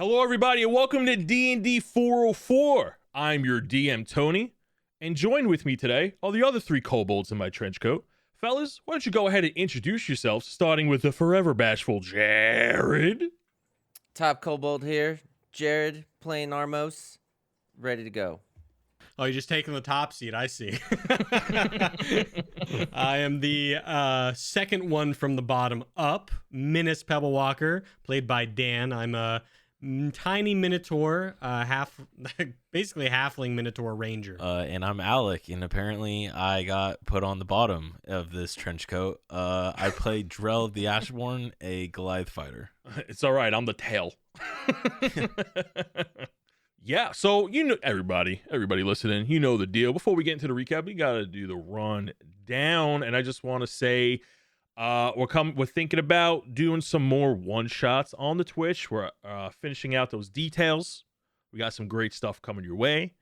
Hello, everybody, and welcome to DND404. I'm your DM, Tony, and joined with me today are the other three kobolds in my trench coat. Fellas, why don't you go ahead and introduce yourselves, starting with the forever bashful Jared. Top kobold here, Jared, playing Armos, ready to go. Oh, you're just taking the top seat, I see. I am the second one from the bottom up, Minas Pebblewalker, played by Dan. I'm a tiny Minotaur, basically a halfling Minotaur ranger. And I'm Alec, and apparently I got put on the bottom of this trench coat. I play Drell the Ashborn, a Goliath fighter. It's all right, I'm the tail. Yeah, so you know, everybody listening, you know the deal. Before we get into the recap, we gotta do the rundown, and I just want to say, we're thinking about doing some more one shots on the Twitch. We're finishing out those details. We got some great stuff coming your way.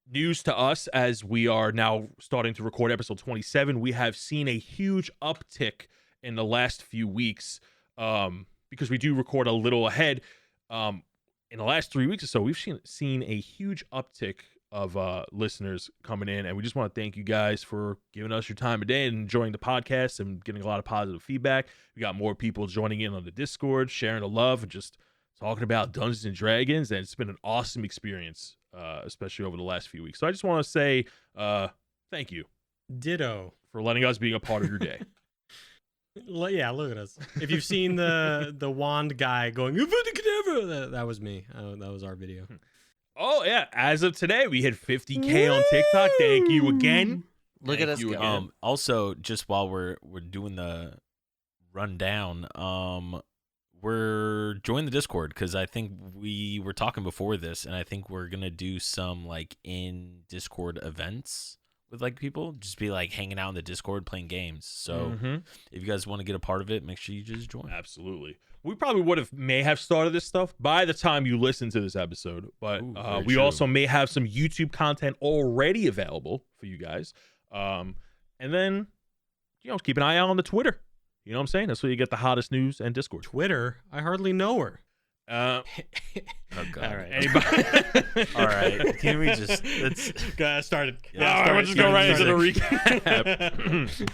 News to us as we are now starting to record episode 27. We have seen a huge uptick in the last few weeks, because we do record a little ahead. In the last 3 weeks or so, we've seen a huge uptick of listeners coming in, and we just want to thank you guys for giving us your time of day and enjoying the podcast and getting a lot of positive feedback. We got more people joining in on the Discord, sharing the love, and just talking about Dungeons and Dragons, and it's been an awesome experience, especially over the last few weeks. So I just want to say thank you. Ditto. For letting us be a part of your day. Yeah, look at us. If you've seen the wand guy going, that was me. That was our video. Oh, yeah. As of today, we hit 50K on TikTok. Thank you again. Look at us go. Also, just while we're doing the rundown, we're joining the Discord because I think we were talking before this, and I think we're gonna do some like in Discord events with like people, just be like hanging out in the Discord playing games. So if you guys want to get a part of it, make sure you just join. Absolutely. We probably may have started this stuff by the time you listen to this episode, but we true. also may have some YouTube content already available for you guys. And then, keep an eye out on the Twitter. You know what I'm saying? That's where you get the hottest news and Discord. Twitter? I hardly know her. Oh God! All right. Anybody? All right. Can we just started? We'll just go right into the recap.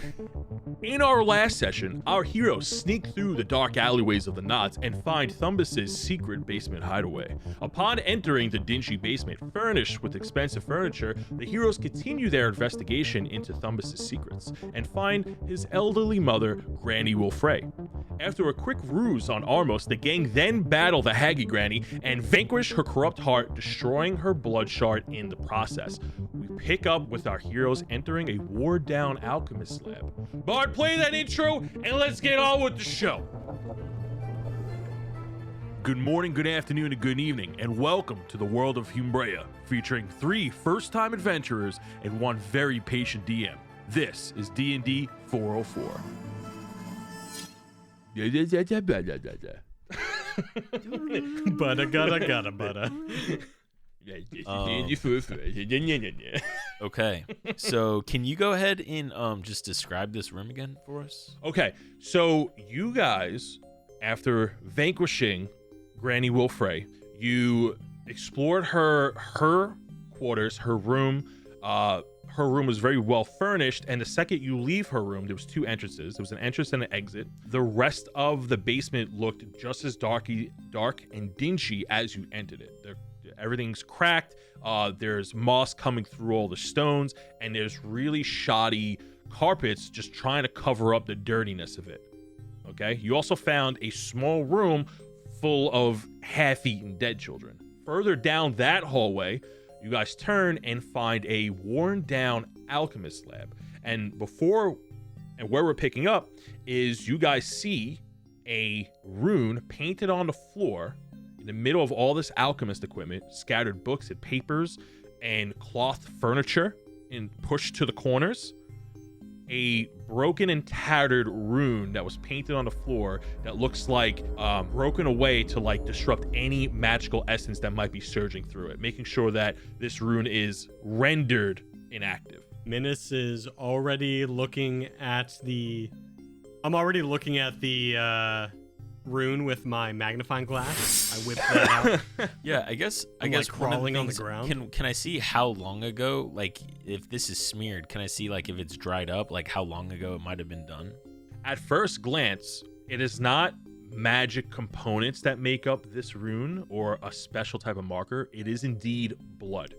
In our last session, our heroes sneak through the dark alleyways of the Knots and find Thumbus's secret basement hideaway. Upon entering the dingy basement furnished with expensive furniture, the heroes continue their investigation into Thumbus's secrets and find his elderly mother, Granny Wilfrey. After a quick ruse on Armos, the gang then battle the Haggy Granny and vanquish her corrupt heart, destroying her blood shard in the process. We pick up with our heroes entering a ward-down alchemist lab. Bard, play that intro, and let's get on with the show. Good morning, good afternoon, and good evening, and welcome to the world of Humbrea, featuring 3 first-time adventurers and 1 very patient DM. This is D&D 404. Butta gutta butta. Okay, so can you go ahead and just describe this room again for us? Okay, so you guys, after vanquishing Granny Wilfrey, you explored her quarters, her room. Her room was very well furnished, and the second you leave her room, there was 2 entrances. There was an entrance and an exit. The rest of the basement looked just as dark and dingy as you entered it. Everything's cracked. There's moss coming through all the stones, and there's really shoddy carpets just trying to cover up the dirtiness of it. Okay? You also found a small room full of half-eaten dead children. Further down that hallway, you guys turn and find a worn-down alchemist lab. And where we're picking up is you guys see a rune painted on the floor in the middle of all this alchemist equipment, scattered books and papers and cloth furniture and pushed to the corners. A broken and tattered rune that was painted on the floor that looks like broken away to like disrupt any magical essence that might be surging through it, making sure that this rune is rendered inactive. Minas is already looking at the I'm already looking at the rune with my magnifying glass. I whip that out. Yeah, I guess I'm, one of crawling on the things- ground. Can I see how long ago, like if this is smeared, can I see like if it's dried up, like how long ago it might have been done? At first glance, it is not magic components that make up this rune or a special type of marker. It is indeed blood.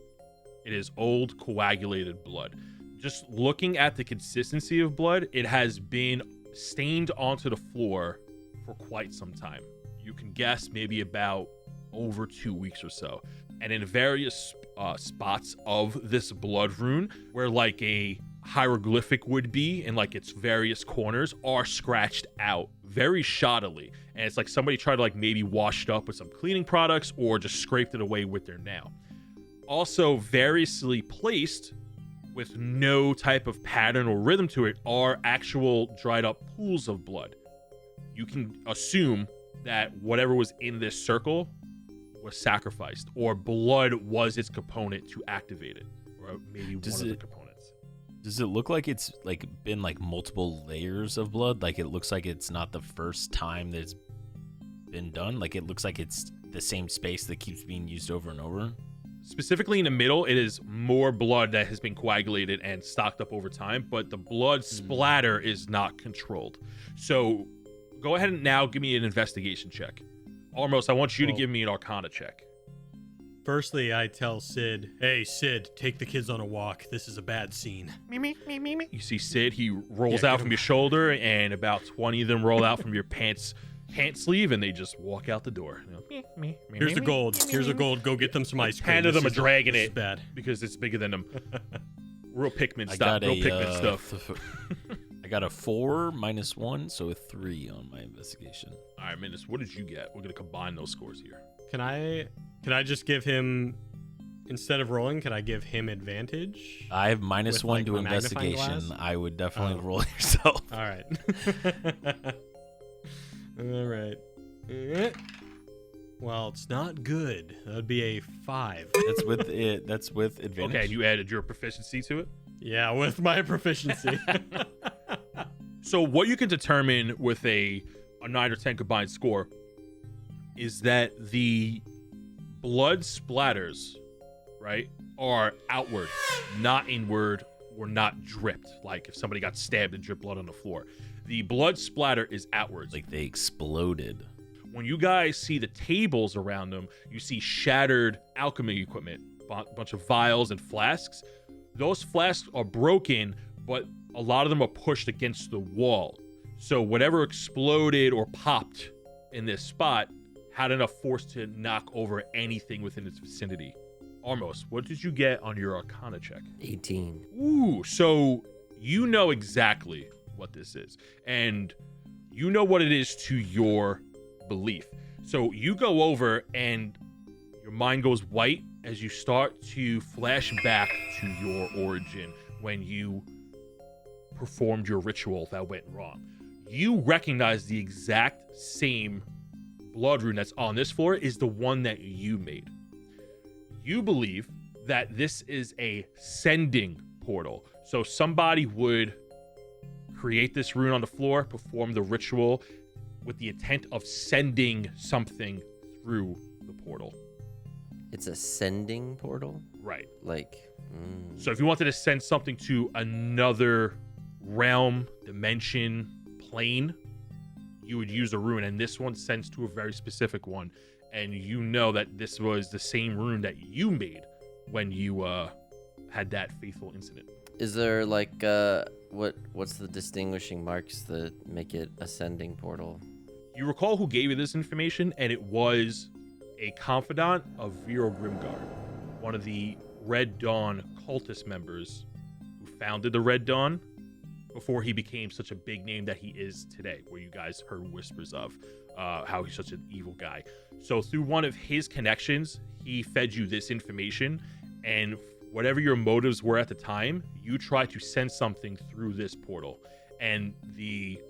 It is old coagulated blood. Just looking at the consistency of blood, it has been stained onto the floor for quite some time. You can guess maybe about over 2 weeks or so. And in various spots of this blood rune, where like a hieroglyphic would be in like its various corners, are scratched out very shoddily. And it's like somebody tried to like maybe wash it up with some cleaning products or just scraped it away with their nail. Also variously placed with no type of pattern or rhythm to it are actual dried up pools of blood. You can assume that whatever was in this circle was sacrificed, or blood was its component to activate it, or maybe one of the components. Does it look like it's like been like multiple layers of blood? Like it looks like it's not the first time that it's been done? Like it looks like it's the same space that keeps being used over and over? Specifically in the middle, it is more blood that has been coagulated and stocked up over time, but the blood splatter is not controlled. So go ahead and now give me an investigation check. Almost, I want you to give me an Arcana check. Firstly, I tell Sid, "Hey, Sid, take the kids on a walk. This is a bad scene." You see Sid, he rolls Yeah, out get from him. your shoulder, and about 20 of them roll out from your pant sleeve, and they just walk out the door. Here's the gold. Here's the gold. Go get them some ice cream. 10 of them This are is- dragging this is it bad. because it's bigger than them. Real Pikmin I stuff. got Real a Pikmin stuff. I got a 4 minus 1, so a 3 on my investigation. All right, Minus, what did you get? We're gonna combine those scores here. Can I just give him, instead of rolling, can I give him advantage? I have minus With, 1 like, to my magnifying investigation. glass? I would definitely Oh. roll yourself. All right. All right. Well, it's not good. That would be a 5. That's with it. That's with advantage. Okay, and you added your proficiency to it. Yeah, with my proficiency. So what you can determine with a 9 or 10 combined score is that the blood splatters, right, are outward, not inward, or not dripped. Like if somebody got stabbed and dripped blood on the floor. The blood splatter is outwards. Like they exploded. When you guys see the tables around them, you see shattered alchemy equipment, bunch of vials and flasks. Those flasks are broken, but a lot of them are pushed against the wall. So whatever exploded or popped in this spot had enough force to knock over anything within its vicinity. Armos, what did you get on your Arcana check? 18. Ooh, so you know exactly what this is. And you know what it is to your belief. So you go over and your mind goes white as you start to flash back to your origin when you performed your ritual that went wrong. You recognize the exact same blood rune that's on this floor is the one that you made. You believe that this is a sending portal. So somebody would create this rune on the floor, perform the ritual with the intent of sending something through the portal. It's a sending portal? Right. Like, So if you wanted to send something to another realm, dimension, plane, you would use a rune, and this one sends to a very specific one, and you know that this was the same rune that you made when you had that faithful incident. is there like, what's the distinguishing marks that make it a sending portal? You recall who gave you this information, and it was a confidant of Vero Grimgar, one of the Red Dawn cultist members who founded the Red Dawn before he became such a big name that he is today, where you guys heard whispers of how he's such an evil guy. So through one of his connections, he fed you this information, and whatever your motives were at the time, you tried to send something through this portal. And the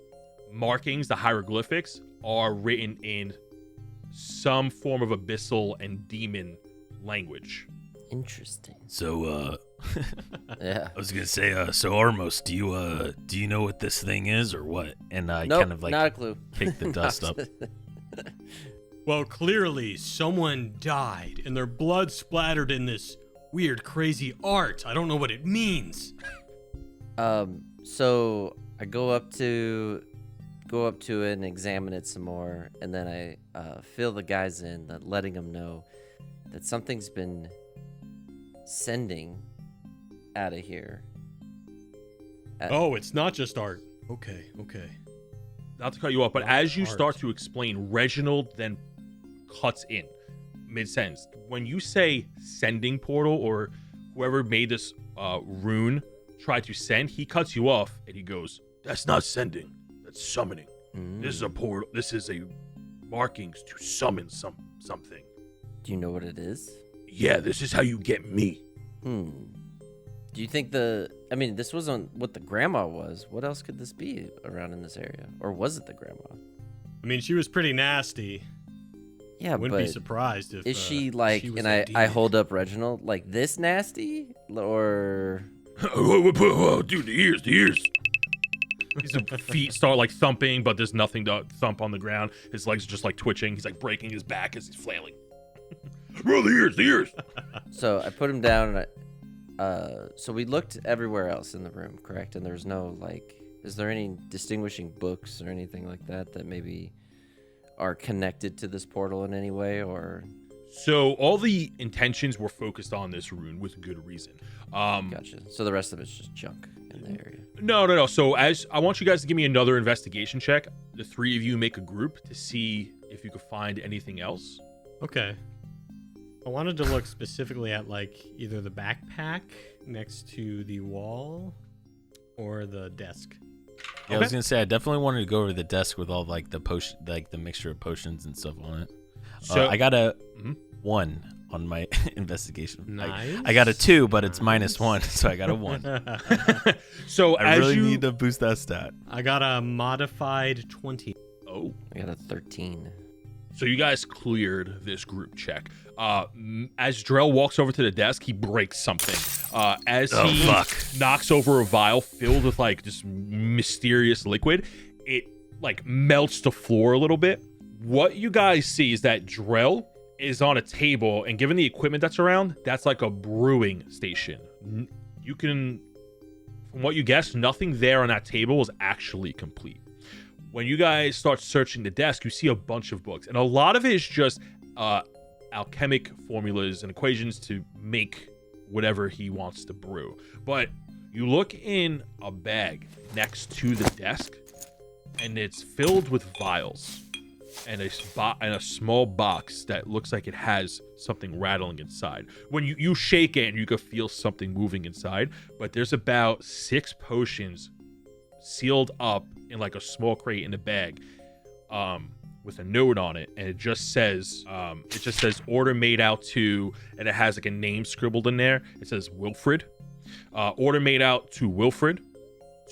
markings, the hieroglyphics, are written in some form of abyssal and demon language. Interesting. So, Yeah. I was gonna say, so Armos, do you know what this thing is or what? And I Nope, kind of like not a clue. kick the dust up. Well, clearly someone died and their blood splattered in this weird, crazy art. I don't know what it means. So I go up to it and examine it some more, and then I fill the guys in, letting them know that something's been sending out of here. Oh, it's not just art. Okay. Not to cut you off, but as you Art. start to explain, Reginald then cuts in mid-sentence. When you say sending portal, or whoever made this rune tried to send, he cuts you off and he goes, "That's not sending. That's summoning. This is a portal. This is a markings to summon something. Do you know what it is? Yeah, this is how you get me." Do you think this wasn't what the grandma was. What else could this be around in this area? Or was it the grandma? I mean, she was pretty nasty. Yeah, Wouldn't be but surprised if is she like, she was and a I demon. hold up Reginald, like this nasty? Or Whoa, dude, the ears. His feet start like thumping, but there's nothing to thump on the ground. His legs are just like twitching. He's like breaking his back as he's flailing. Bro, the ears. So I put him down, and so we looked everywhere else in the room, correct? And there's no, like, is there any distinguishing books or anything like that maybe are connected to this portal in any way, or? So all the intentions were focused on this rune with good reason. Gotcha. So the rest of it's just junk in the area. No. So as I want you guys to give me another investigation check. The three of you make a group to see if you could find anything else. Okay. I wanted to look specifically at like either the backpack next to the wall or the desk. Yeah, I was gonna say I definitely wanted to go over the desk with all like the potion, like the mixture of potions and stuff on it. So I got a 1 on my investigation. Nice. I got a 2, but it's -1, so I got a 1. So I as really you need to boost that stat. I got a modified 20. oh, I got a 13. so you guys cleared this group check. As Drell walks over to the desk, he breaks something. As he knocks over a vial filled with like this mysterious liquid, it like melts the floor a little bit. What you guys see is that Drell is on a table, and given the equipment that's around, that's like a brewing station. You can, from what you guessed, nothing there on that table is actually complete. When you guys start searching the desk, you see a bunch of books, and a lot of it is just alchemic formulas and equations to make whatever he wants to brew. But you look in a bag next to the desk, and it's filled with vials and a small box that looks like it has something rattling inside. When you shake it, and you can feel something moving inside, but there's about 6 potions sealed up in like a small crate in a bag, with a note on it, and it just says order made out to, and it has like a name scribbled in there. It says Wilfred. Order made out to Wilfred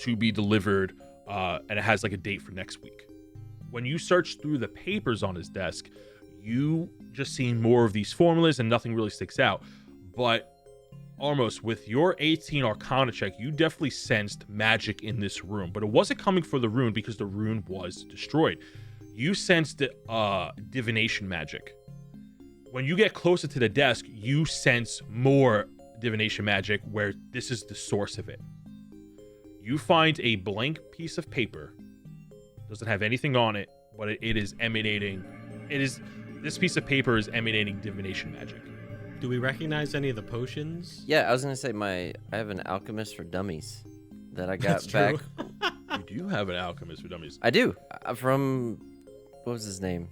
to be delivered, and it has like a date for next week. When you search through the papers on his desk, you just see more of these formulas and nothing really sticks out. But Armos, with your 18 Arcana check, you definitely sensed magic in this room, but it wasn't coming for the rune because the rune was destroyed. You sensed divination magic. When you get closer to the desk, you sense more divination magic, where this is the source of it. You find a blank piece of paper. Doesn't have anything on it, but it is emanating. This piece of paper is emanating divination magic. Do we recognize any of the potions? Yeah, I was gonna say I have an alchemist for dummies that I got That's back. true. You do have an alchemist for dummies. I do. From, what was his name?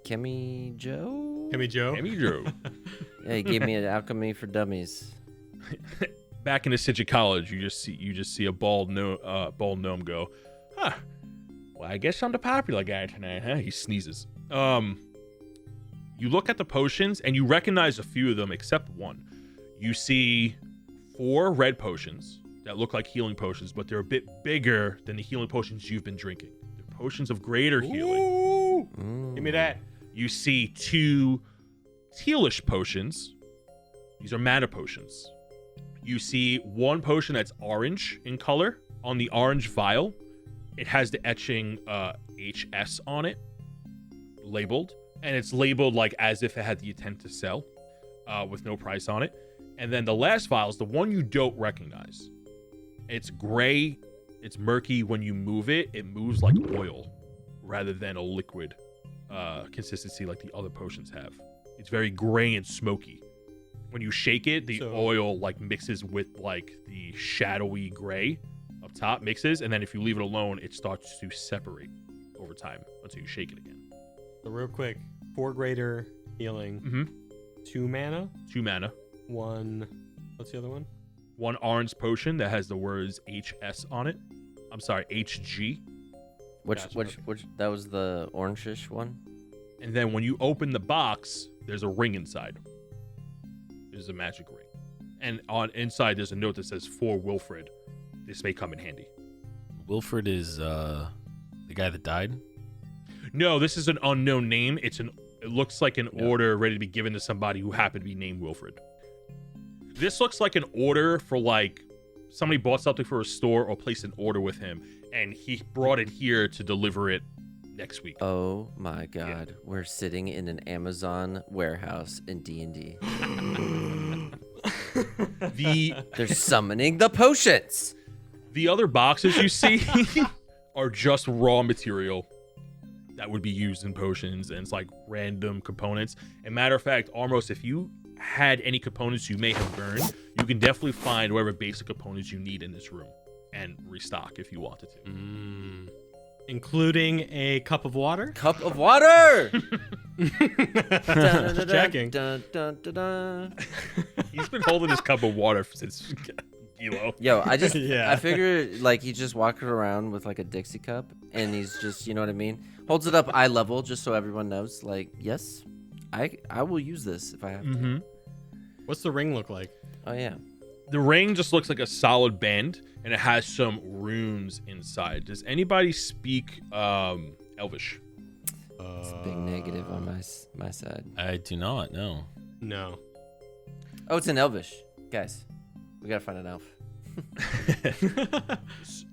Kemi Joe? Kemi Joe? Amy Drew. Yeah, he gave me an alchemy for dummies. Back in the City College, you just see a bald gnome go, huh? Well, I guess I'm the popular guy tonight, huh? He sneezes. You look at the potions and you recognize a few of them except one. You see 4 red potions that look like healing potions, but they're a bit bigger than the healing potions you've been drinking. They're potions of greater healing. Ooh, give me that. You see 2 tealish potions. These are mana potions. You see 1 potion that's orange in color. On the orange vial, it has the etching HS on it. labeled, and it's labeled like as if it had the intent to sell, with no price on it. And then the last vial is the one you don't recognize. It's gray, it's murky. When you move it, it moves like oil rather than a liquid consistency like the other potions have. It's very gray and smoky. When you shake it, the oil like mixes with like the shadowy gray up top, mixes, and then if you leave it alone, it starts to separate over time until you shake it again. So real quick, 4 greater healing, 2 mana, 2 mana, 1. What's the other one? 1 orange potion that has the words HS on it. I'm sorry, HG. Which Gotcha, which that was the orangish one? And then when you open the box, there's a ring inside. There's a magic ring. And on inside there's a note that says for Wilfred. This may come in handy. Wilfred is the guy that died? No, this is an unknown name. It looks like an order ready to be given to somebody who happened to be named Wilfred. This looks like an order for like somebody bought something for a store or placed an order with him, and he brought it here to deliver it next week. Oh my god. Yeah. We're sitting in an Amazon warehouse in D&D. They're summoning the potions. The other boxes you see are just raw material that would be used in potions, and it's like random components. And matter of fact, almost if you had any components you may have burned, you can definitely find whatever basic components you need in this room and restock if you wanted to. Including a cup of water? Cup of water! Just checking. He's been holding his cup of water since Kilo. Yo, I just, Yeah. I figure like he's just walking around with like a Dixie cup, and he's just, you know what I mean? Holds it up eye level just so everyone knows, like, yes, I will use this if I have to. What's the ring look like? Oh, yeah. The ring just looks like a solid band, and it has some runes inside. Does anybody speak Elvish? It's a big negative on my side. I do not know. No. Oh, it's an Elvish. Guys, we gotta find an elf.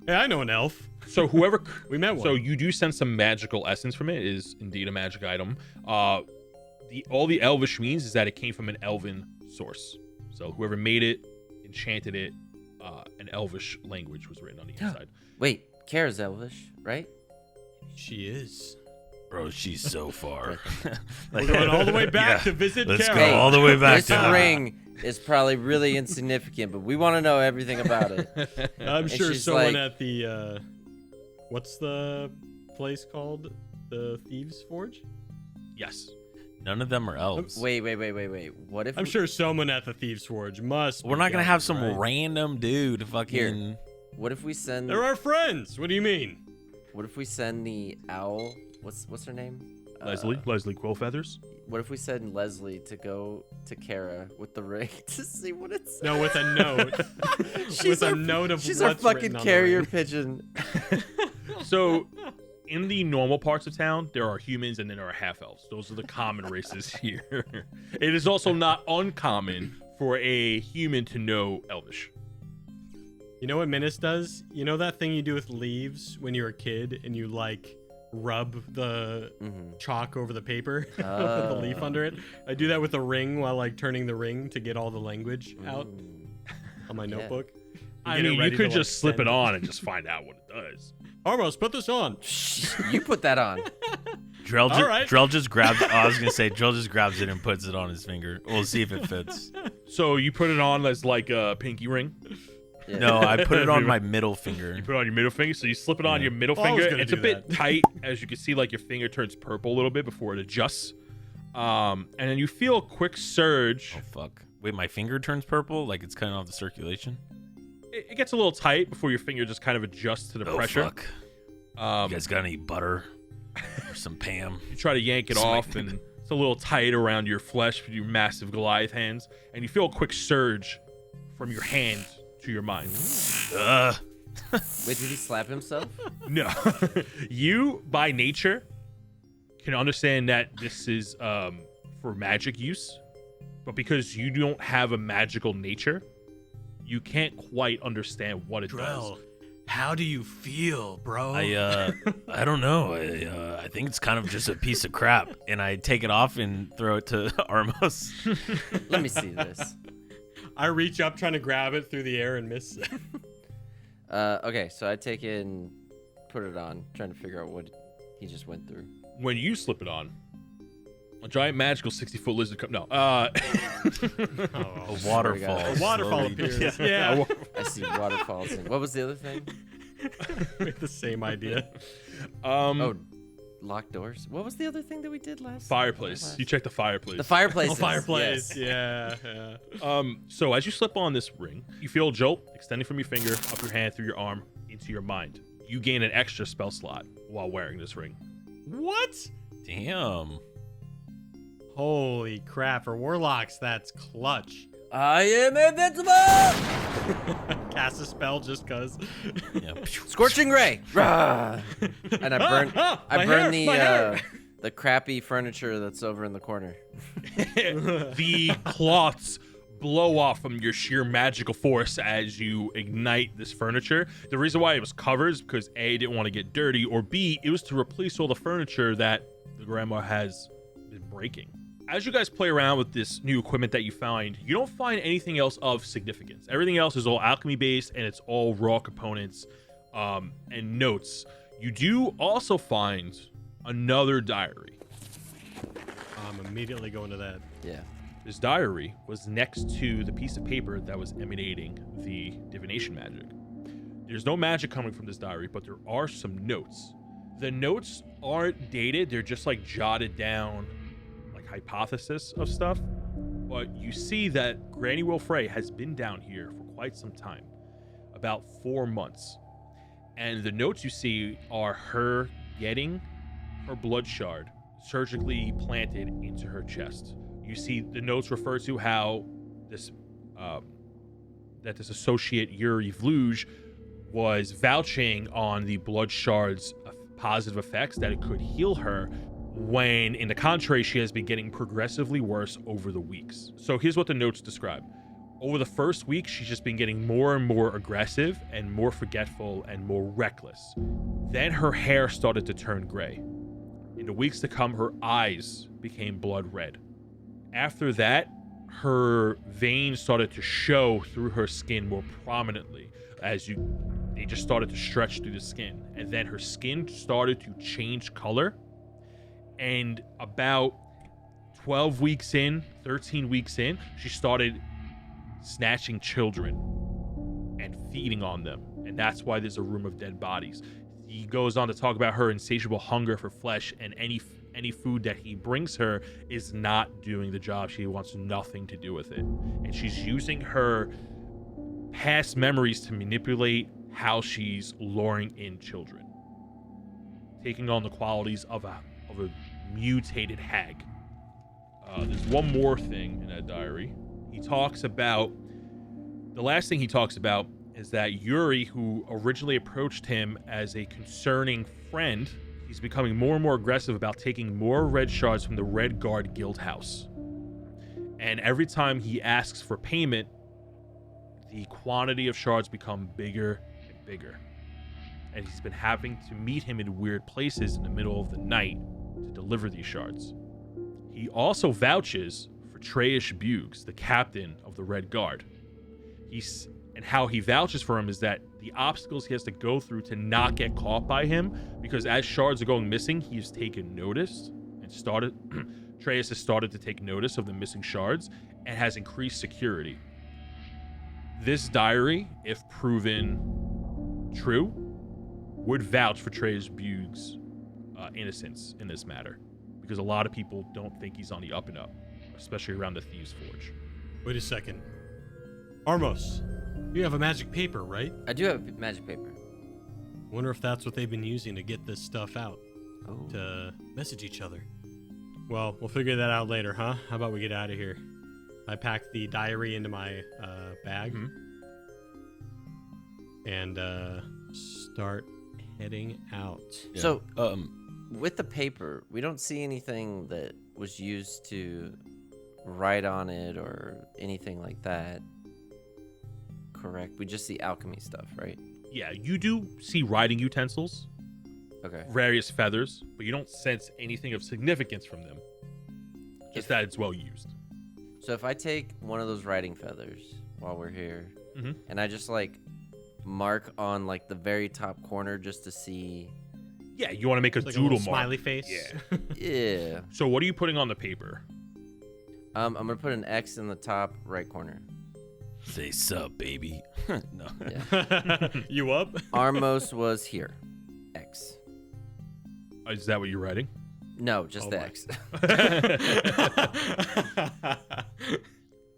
Hey, I know an elf. So whoever We met one. So you do sense some magical essence from it. It is indeed a magic item. All the Elvish means is that it came from an elven source. So whoever made it, enchanted it, an Elvish language was written on the inside. Wait, Kara's Elvish, right? She is. Bro, she's so far. We're going all the way back to visit Let's Carol. go all the way back This to ring is probably really insignificant, but we want to know everything about it. I'm And sure she's someone like- at the what's the place called? The Thieves Forge? Yes. None of them are elves. Wait. What if I'm we- sure someone at the Thieves Forge must. We're be not gonna have some right? random dude fucking. Here. What if we send? They're our friends. What do you mean? What if we send the owl? What's her name? Leslie Quillfeathers. What if we send Leslie to go to Kara with the ring to see what it's? No, with a note. With a note of She's our what's fucking written on the carrier ring. pigeon. So in the normal parts of town, there are humans and then there are half elves. Those are the common races here. It is also not uncommon for a human to know Elvish. You know what Menace does? You know that thing you do with leaves when you're a kid and you like rub the chalk over the paper, the leaf under it? I do that with a ring while like turning the ring to get all the language out on my notebook. I Get it mean, you ready could to, like, just slip send it on and just find out what it does. Armos, put this on. You put that on. Drell, All right. Drell just grabs. I was gonna say Drell just grabs it and puts it on his finger. We'll see if it fits. So you put it on as like a pinky ring. Yeah. No, I put it on my middle finger. You put it on your middle finger, so you slip it on your middle Oh, I was finger. gonna It's a do bit that. tight, as you can see. Like your finger turns purple a little bit before it adjusts, and then you feel a quick surge. Oh fuck! Wait, my finger turns purple. Like it's cutting off the circulation. It gets a little tight before your finger just kind of adjusts to the Oh pressure. fuck! You guys got any butter or some Pam? You try to yank it off, and it's a little tight around your flesh with your massive Goliath hands, and you feel a quick surge from your hand to your mind. Ugh. Wait, did he slap himself? No. You, by nature, can understand that this is for magic use, but because you don't have a magical nature, you can't quite understand what it does. Drell, How do you feel, bro? I don't know. I think it's kind of just a piece of crap, and I take it off and throw it to Armos. Let me see this. I reach up trying to grab it through the air and miss. Okay, so I take it and put it on, trying to figure out what he just went through. When you slip it on, a giant magical 60-foot lizard comes. No. A waterfall. God. A waterfall slowly- appears. Yeah. I see waterfalls. And what was the other thing? We have the same idea. Oh, locked doors. What was the other thing that we did last? Fireplace. You check the fireplace. The fireplace. Oh, fireplace. Yes. Yeah. So as you slip on this ring, you feel a jolt extending from your finger, up your hand, through your arm, into your mind. You gain an extra spell slot while wearing this ring. What? Damn. Holy crap. For warlocks, that's clutch. I am invincible. Cast a spell just cause. Yeah. Scorching ray. Rah! And I burn the crappy furniture that's over in the corner. The cloths blow off from your sheer magical force as you ignite this furniture. The reason why it was covered is because A, it didn't want to get dirty, or B, it was to replace all the furniture that the grandma has been breaking. As you guys play around with this new equipment that you find, you don't find anything else of significance. Everything else is all alchemy based, and it's all raw components and notes. You do also find another diary. I'm immediately going to that. Yeah. This diary was next to the piece of paper that was emanating the divination magic. There's no magic coming from this diary, but there are some notes. The notes aren't dated, they're just like jotted down like hypothesis of stuff. But you see that Granny Wilfrey has been down here for quite some time, about 4 months. And the notes you see are her getting her blood shard surgically planted into her chest. You see the notes refer to how this associate Yuri Vluj was vouching on the blood shard's positive effects, that it could heal her, when in the contrary she has been getting progressively worse over the weeks. So here's what the notes describe. Over the first week, she's just been getting more and more aggressive and more forgetful and more reckless. Then her hair started to turn gray. In the weeks to come, her eyes became blood red. After that, her veins started to show through her skin more prominently they just started to stretch through the skin. And then her skin started to change color. And about 12 weeks in, 13 weeks in, she started snatching children and feeding on them. And that's why there's a room of dead bodies. He goes on to talk about her insatiable hunger for flesh, and any food that he brings her is not doing the job. She wants nothing to do with it. And she's using her past memories to manipulate how she's luring in children, taking on the qualities of a mutated hag. There's one more thing in that diary. The last thing he talks about is that Yuri, who originally approached him as a concerning friend, he's becoming more and more aggressive about taking more red shards from the Red Guard Guild House. And every time he asks for payment, the quantity of shards become bigger and bigger. And he's been having to meet him in weird places in the middle of the night to deliver these shards. He also vouches for Treyish Buggs, the captain of the Red Guard. And how he vouches for him is that the obstacles he has to go through to not get caught by him, because as shards are going missing, he has taken notice and Treyish has started to take notice of the missing shards and has increased security. This diary, if proven true, would vouch for Treyish Buggs' innocence in this matter, because a lot of people don't think he's on the up and up, especially around the Thieves' Forge. Wait a second. Armos, you have a magic paper, right? I do have magic paper. Wonder if that's what they've been using to get this stuff out, Oh. to message each other. Well, we'll figure that out later, huh? How about we get out of here? I packed the diary into my bag and start heading out. Yeah. So, with the paper, we don't see anything that was used to write on it or anything like that. Correct? We just see alchemy stuff, right? Yeah, you do see writing utensils, Okay. various feathers, but you don't sense anything of significance from them. Just that it's well used. So if I take one of those writing feathers while we're here, Mhm. and I just like mark on like the very top corner just to see. Yeah, you want to make a It's like a doodle little mark. smiley face. Yeah. Yeah. So what are you putting on the paper? I'm gonna put an X in the top right corner. Say sup, baby. No. Yeah. You up? Armos was here. X. Is that what you're writing? No, just Oh the my. X.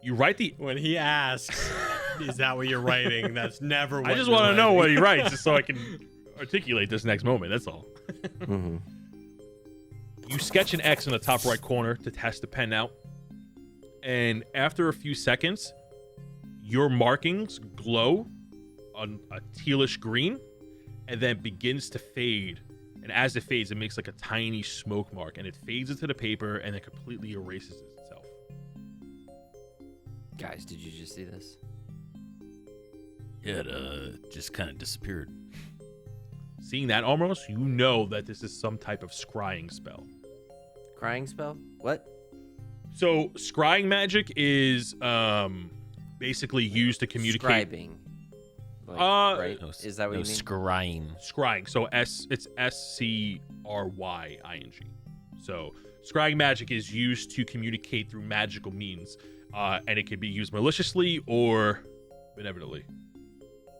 You write the. When he asks, is that what you're writing? That's never what I just you're want to know writing. what he writes, just so I can articulate this next moment. That's all. Mm-hmm. You sketch an X in the top right corner to test the pen out, and after a few seconds, your markings glow on a tealish green, and then begins to fade. And as it fades, it makes like a tiny smoke mark, and it fades into the paper, and it completely erases itself. Guys, did you just see this? It just kind of disappeared. Seeing that almost, you know that this is some type of scrying spell. Crying spell? What? So scrying magic is basically used to communicate. Scribing. Like, right? No, Is that what you mean? Scrying. Scrying. So it's SCRYING. So scrying magic is used to communicate through magical means, and it can be used maliciously or benevolently.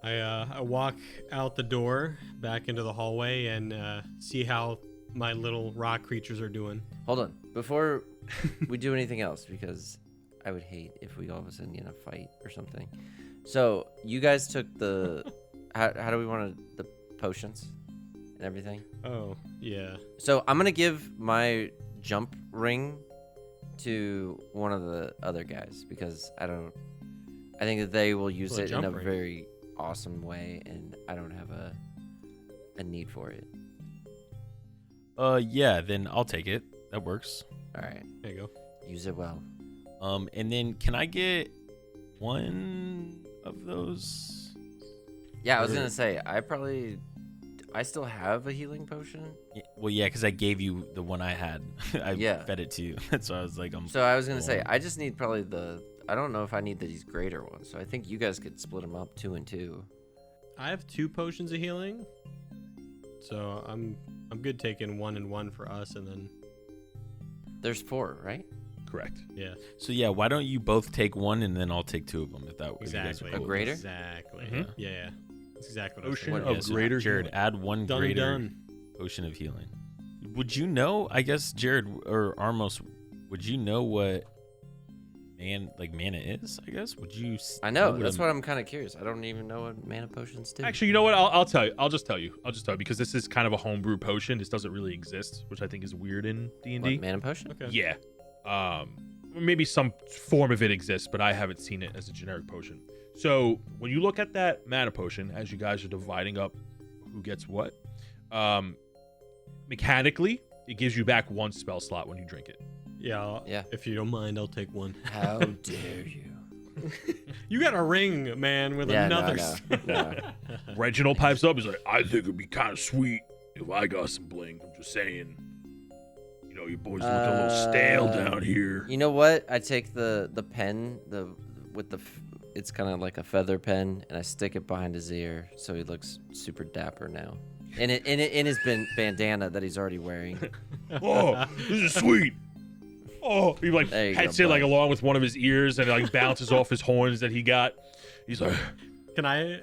I walk out the door back into the hallway and see how my little rock creatures are doing. Hold on. Before we do anything else, because I would hate if we all of a sudden get in a fight or something. So you guys took the how do we want to the potions and everything? Oh, yeah. So I'm gonna give my jump ring to one of the other guys because I think that they will use Well, a it in jump a ring. very awesome way, and I don't have a need for it. Yeah, then I'll take it. That works. All right, There you go. use it well. And then can I get one of those? Yeah, I was gonna say I still have a healing potion. Well, yeah, because I gave you the one I had. I Yeah. fed it to you. So I was like, So I was gonna say Well- I just need probably I don't know if I need these greater ones. So I think you guys could split them up 2 and 2. I have 2 potions of healing, so I'm good taking 1 and 1 for us, and then There's 4, right? Correct. yeah, so yeah, why don't you both take one and then I'll take 2 of them if that if you guys are exactly. A cool. greater? Exactly. Mhm. Yeah. That's exactly what Ocean I was of thinking. so greater Jared, healing. add one Done and greater done. potion of healing. Would you know? I guess Jared or Armos, would you know what mana is? I guess would you? I know. what That's a- what I'm kind of curious. I don't even know what mana potions do. Actually, you know what? I'll tell you. I'll just tell you because this is kind of a homebrew potion. This doesn't really exist, which I think is weird in D&D. What, mana potion? Okay. Yeah. Maybe some form of it exists, but I haven't seen it as a generic potion. So when you look at that mana potion, as you guys are dividing up who gets what, mechanically, it gives you back 1 spell slot when you drink it. Yeah. Yeah. If you don't mind, I'll take 1. How dare you? You got a ring, man, with Yeah, another. no. Reginald pipes up. He's like, I think it'd be kind of sweet if I got some bling. I'm just saying. You know, you boys look a little stale down here. You know what? I take the pen it's kind of like a feather pen, and I stick it behind his ear so he looks super dapper now. In his bandana that he's already wearing. Oh, this is sweet. Oh, he like There you pets go, it like bud. along with one of his ears and it like bounces off his horns that he got. He's like, Can I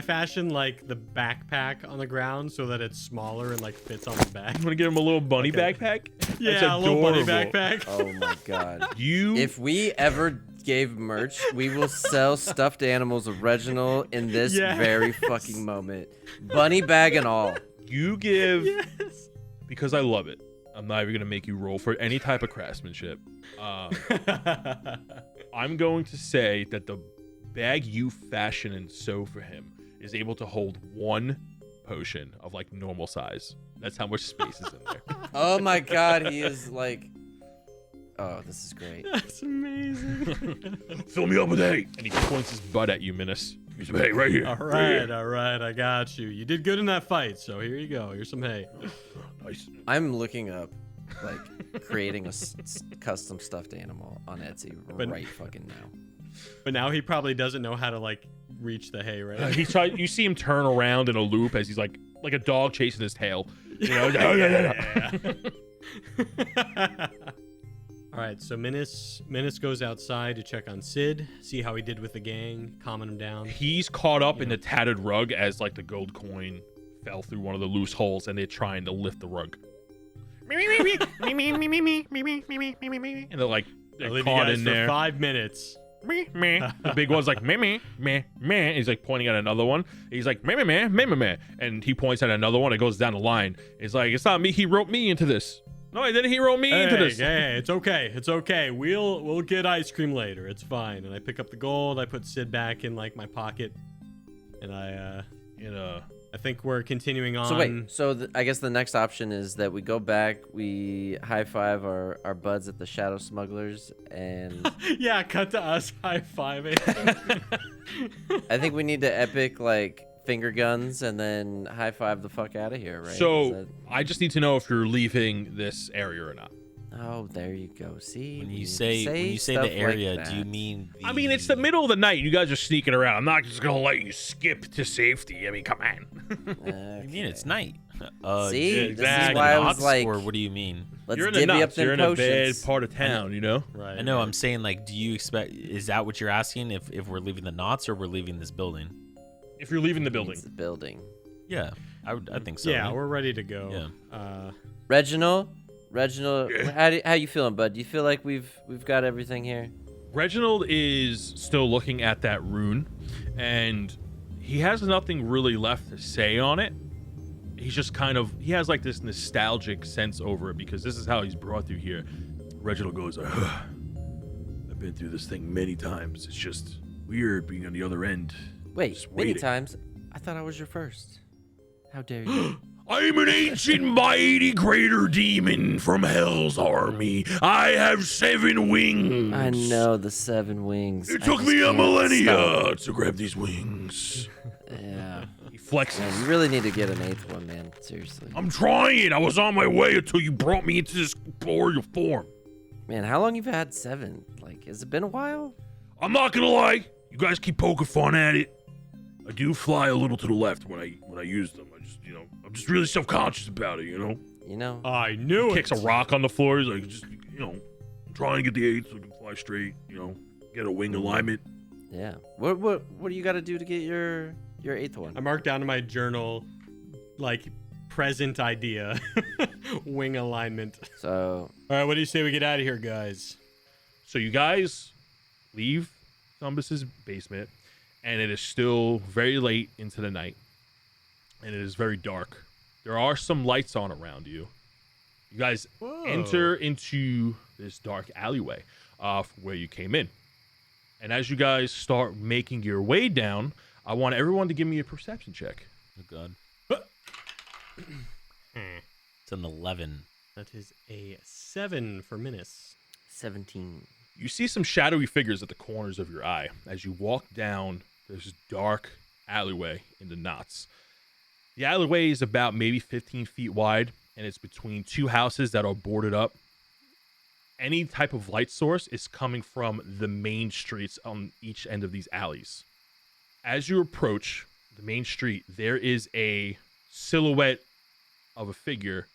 fashion like the backpack on the ground so that it's smaller and like fits on the back? I'm gonna give him a little bunny Okay. backpack. Yeah, That's a little bunny adorable. backpack. Oh my god. You If we ever gave merch, we will sell stuffed animals of Reginald in this Yes. very fucking moment. Bunny bag and all. you give Yes. because I love it. I'm not even gonna make you roll for any type of craftsmanship. I'm going to say that the bag you fashion and sew for him is able to hold 1 potion of like normal size. That's how much space is in there. Oh my god, he is like. Oh, this is great. That's amazing. Fill me up with 8. And he points his butt at you, Minas. some hay right here. All right, I got you. You did good in that fight, so here you go. Here's some hay. Nice. I'm looking up, like, creating a custom stuffed animal on Etsy right fucking now. But now he probably doesn't know how to, like, reach the hay, right? You see him turn around in a loop as he's like a dog chasing his tail. You know? All right, so Menace goes outside to check on Sid, see how he did with the gang, calming him down. He's caught up in the tattered rug as like the gold coin fell through one of the loose holes, and they're trying to lift the rug. And they're like I'll leave you caught guys in for there. 5 minutes. The big one's like meh. He's like pointing at another one. He's like meh, and he points at another one. It goes down the line. He's like, it's not me. He wrote me into this. No, he didn't. He wrote me into this. Hey, it's okay. It's okay. We'll get ice cream later. It's fine. And I pick up the gold. I put Sid back in like my pocket, and I think we're continuing on. So wait, so I guess the next option is that we go back, we high five our buds at the Shadow Smugglers, and yeah, cut to us high fiving. I think we need to epic like finger guns and then high five the fuck out of here, right? So I just need to know if you're leaving this area or not. Oh, there you go. See, When you say stuff the area, like do you that. mean? I mean, it's the middle of the night. You guys are sneaking around. I'm not just gonna let you skip to safety. I mean, come on. What do you mean it's night? See, yeah, this exactly. is why I was Knots, like, or what do you mean? let's You're in the divvy up nuts. them You're in a bad potions. part of town, you know. Right. I know. I'm saying, like, do you expect? Is that what you're asking? If we're leaving the knots or we're leaving this building? If you're leaving the building, It's the building. Yeah, I think so. Yeah, we're ready to go. Yeah. Reginald, Yeah. how you feeling, bud? Do you feel like we've got everything here? Reginald is still looking at that rune, and he has nothing really left to say on it. He's just he has like this nostalgic sense over it because this is how he's brought through here. Reginald goes, I've been through this thing many times. It's just weird being on the other end. Wait, Just many waiting. times. I thought I was your first. How dare you? I'm an ancient mighty greater demon from Hell's army. I have 7 wings. I know the 7 wings. It I took just me a can't millennia stop. to grab these wings. Yeah. He flexes. Man, you really need to get an 8th one, man. Seriously. I'm trying. I was on my way until you brought me into this corporeal form. Man, how long you've had 7? Like, has it been a while? I'm not gonna lie. You guys keep poking fun at it. I do fly a little to the left when I use them. I'm just really self-conscious about it, you know. You know? I knew Kicks a rock on the floor. He's like, I'm trying to get the 8 so I can fly straight. Get a wing alignment. Yeah. What do you got to do to get your 8th one? I marked down in my journal, like, present idea, wing alignment. So, All right, what do you say we get out of here, guys? So you guys leave Thumbus's basement, and it is still very late into the night, and it is very dark. There are some lights on around you. You guys enter into this dark alleyway where you came in. And as you guys start making your way down, I want everyone to give me a perception check. Oh God. It's an 11. That is a 7 for Menace. 17. You see some shadowy figures at the corners of your eye as you walk down this dark alleyway in the knots. The alleyway is about maybe 15 feet wide, and it's between 2 houses that are boarded up. Any type of light source is coming from the main streets on each end of these alleys. As you approach the main street, there is a silhouette of a figure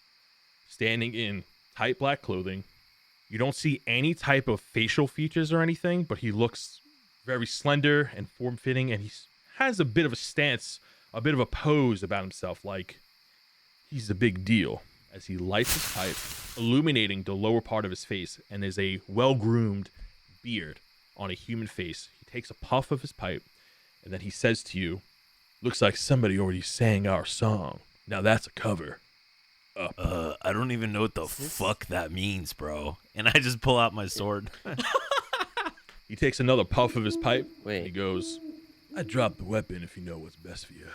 standing in tight black clothing. You don't see any type of facial features or anything, but he looks very slender and form-fitting, and he has a bit of a stance, a bit of a pose about himself, like he's a big deal, as he lights his pipe, illuminating the lower part of his face, and there's a well-groomed beard on a human face. He takes a puff of his pipe, and then he says to you, "Looks like somebody already sang our song. Now that's a cover." I don't even know what the fuck that means, bro. And I just pull out my sword. He takes another puff of his pipe. Wait. He goes, "I dropped the weapon if you know what's best for you."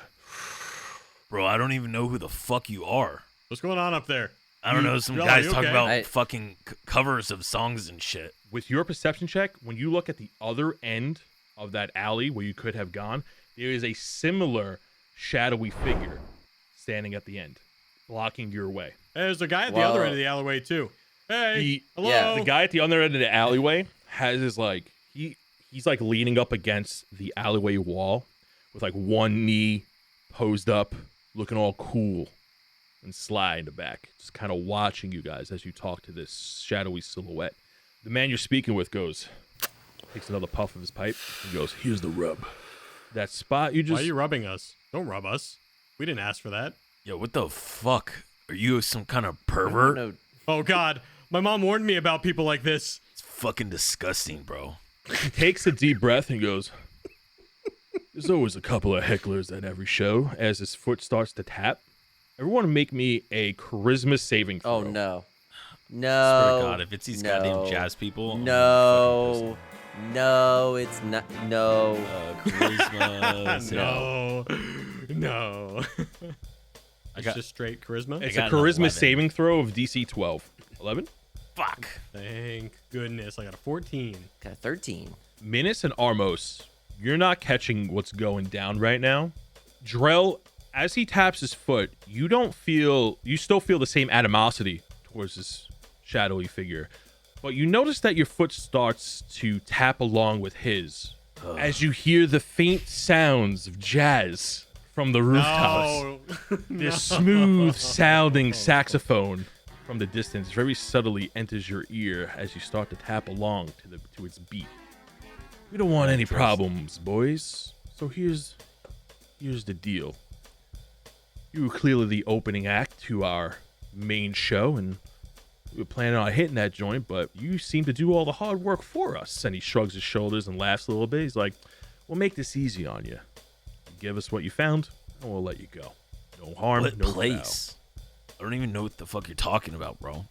Bro, I don't even know who the fuck you are. What's going on up there? I don't know. Some Joe, guys you talk okay? about fucking covers of songs and shit. With your perception check, when you look at the other end of that alley where you could have gone, there is a similar shadowy figure standing at the end, blocking your way. Hey, there's a guy at the other end of the alleyway too. Hey, hello. yeah, The guy at the other end of the alleyway has his like he's like leaning up against the alleyway wall with like one knee posed up, looking all cool and sly in the back, just kind of watching you guys as you talk to this shadowy silhouette. The man you're speaking with takes another puff of his pipe and goes, "Here's the rub. That spot you just..." Why are you rubbing us? Don't rub us. We didn't ask for that. Yo, what the fuck? Are you some kind of pervert? No, Oh God, my mom warned me about people like this. It's fucking disgusting, bro. He takes a deep breath and goes, "There's always a couple of hecklers at every show." As his foot starts to tap, everyone make me a charisma saving throw. oh no, Swear no. to God, if it's these goddamn jazz people, I'm No, no, it's not. No. charisma. No. I It's got just straight charisma. It's I a got an charisma 11. saving throw of DC 12. 11? fuck. Thank goodness, I got a 14. Got a 13. Minus and Armos, you're not catching what's going down right now. Drell, as he taps his foot, you still feel the same animosity towards this shadowy figure. But you notice that your foot starts to tap along with his as you hear the faint sounds of jazz from the rooftops. No. This smooth sounding saxophone from the distance very subtly enters your ear as you start to tap along to its beat. We don't want any problems, boys. So here's the deal. You were clearly the opening act to our main show, and we were planning on hitting that joint, but you seem to do all the hard work for us. And he shrugs his shoulders and laughs a little bit. He's like, "We'll make this easy on you. You give us what you found, and we'll let you go. No harm, What no place? I don't even know what the fuck you're talking about, bro. foul."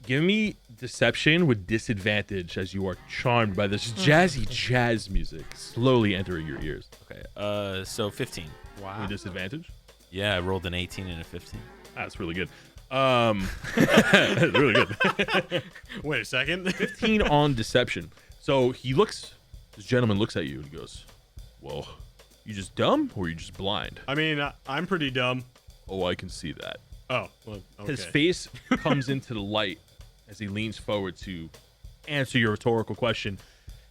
Give me deception with disadvantage as you are charmed by this jazzy jazz music slowly entering your ears. Okay. So 15. Wow. With disadvantage? Yeah, I rolled an 18 and a 15. That's really good. Really good. Wait a second. 15 on deception. So this gentleman looks at you and he goes, "Well, you just dumb or you just blind?" I mean, I'm pretty dumb. "Oh, I can see that." Oh, well, okay. His face comes into the light as he leans forward to answer your rhetorical question.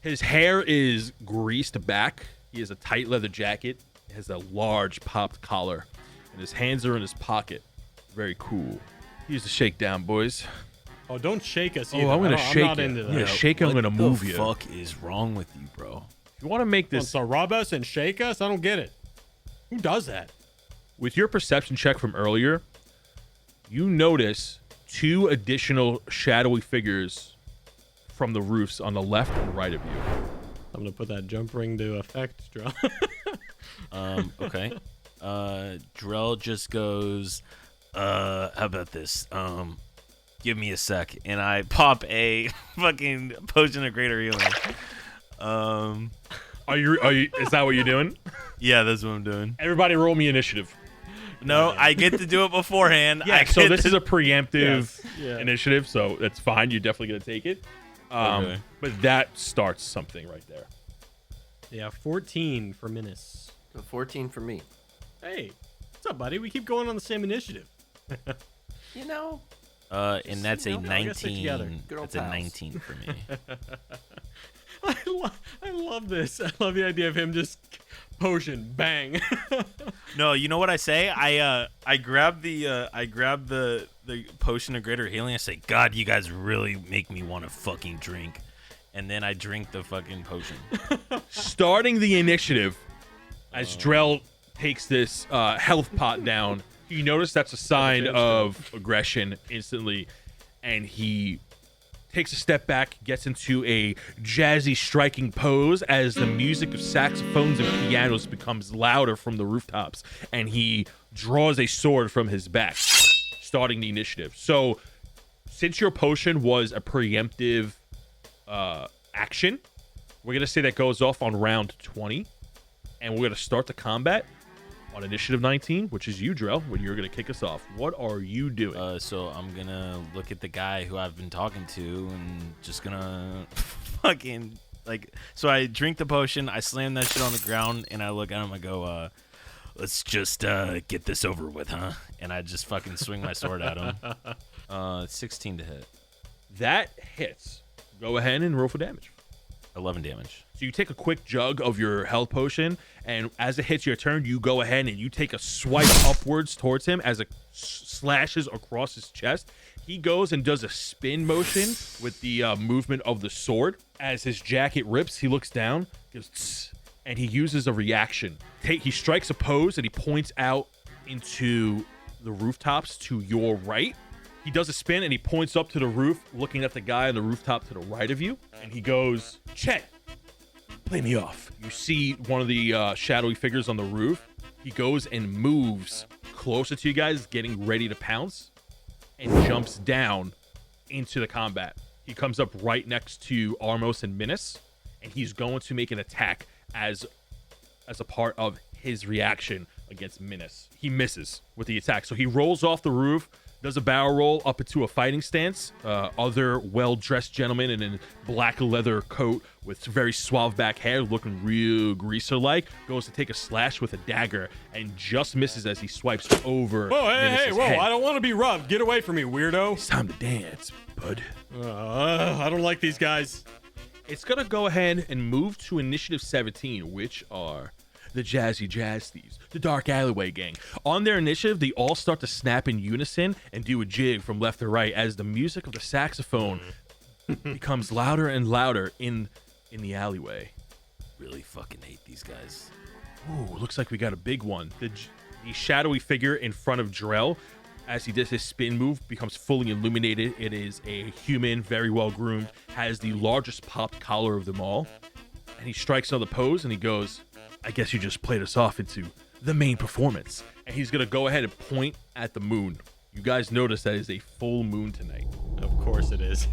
His hair is greased back. He has a tight leather jacket. He has a large popped collar, and his hands are in his pocket. Very cool. Here's the shakedown, boys. Oh, don't shake us. Oh, Either. I'm gonna I'm shake not you. into I'm that. gonna shake you. I'm gonna move you. What the fuck is wrong with you, bro? If you want to make this So rob us and shake us? I don't get it. Who does that? with your perception check from earlier, you notice 2 additional shadowy figures from the roofs on the left and right of you. I'm gonna put that jump ring to effect, Draw. Okay. Drell just goes, how about this? Give me a sec. And I pop a fucking potion of greater healing. Are you? Is that what you're doing? Yeah, that's what I'm doing. Everybody, roll me initiative. No, I get to do it beforehand. Yeah. So this is a preemptive Yeah. initiative, so that's fine. You're definitely gonna take it. Okay. But that starts something right there. Yeah, 14 for Minas. A 14 for me. Hey, what's up, buddy? We keep going on the same initiative. You know, And that's a you know, we gotta stick 19. together. Good old That's a pals. 19 for me. I love this. I love the idea of him just potion, bang. No, you know what I say? I grab the potion of greater healing. I say, God, you guys really make me want to fucking drink. And then I drink the fucking potion. Starting the initiative, as Drell takes this health pot down, you notice that's a sign of aggression instantly, and he takes a step back, gets into a jazzy striking pose as the music of saxophones and pianos becomes louder from the rooftops, and he draws a sword from his back, starting the initiative. So, since your potion was a preemptive action, we're gonna say that goes off on round 20, and we're gonna start the combat on initiative 19, which is you, Drell, when you're gonna kick us off. What are you doing? So I'm gonna look at the guy who I've been talking to and just gonna fucking Like, so I drink the potion, I slam that shit on the ground, and I look at him, I go, let's just get this over with, huh? And I just fucking swing my sword at him. 16 to hit. That hits. Go ahead and roll for damage. 11 damage. So you take a quick jug of your health potion, and as it hits your turn, you go ahead and you take a swipe upwards towards him as it slashes across his chest. He goes and does a spin motion with the movement of the sword. As his jacket rips, he looks down, goes, tss, and he uses a reaction. He strikes a pose, and he points out into the rooftops to your right. He does a spin, and he points up to the roof, looking at the guy on the rooftop to the right of you. And he goes, Chet, play me off. You see one of the shadowy figures on the roof. He goes and moves closer to you guys, getting ready to pounce, and jumps down into the combat. He comes up right next to Armos and Minas, and he's going to make an attack as a part of his reaction against Minas. He misses with the attack. So he rolls off the roof, does a barrel roll up into a fighting stance. Other well-dressed gentleman in a black leather coat with very suave back hair, looking real greaser-like, goes to take a slash with a dagger and just misses as he swipes over. Whoa, hey, whoa! head. I don't want to be robbed. Get away from me, weirdo. It's time to dance, bud. I don't like these guys. It's gonna go ahead and move to initiative 17, which are the Jazzy Jazz Thieves, the Dark Alleyway Gang. On their initiative, they all start to snap in unison and do a jig from left to right as the music of the saxophone becomes louder and louder in the alleyway. Really fucking hate these guys. Ooh, looks like we got a big one. The shadowy figure in front of Drell, as he does his spin move, becomes fully illuminated. It is a human, very well groomed, has the largest popped collar of them all. And he strikes another pose and he goes, I guess you just played us off into the main performance. And he's going to go ahead and point at the moon. You guys notice that is a full moon tonight. Of course it is.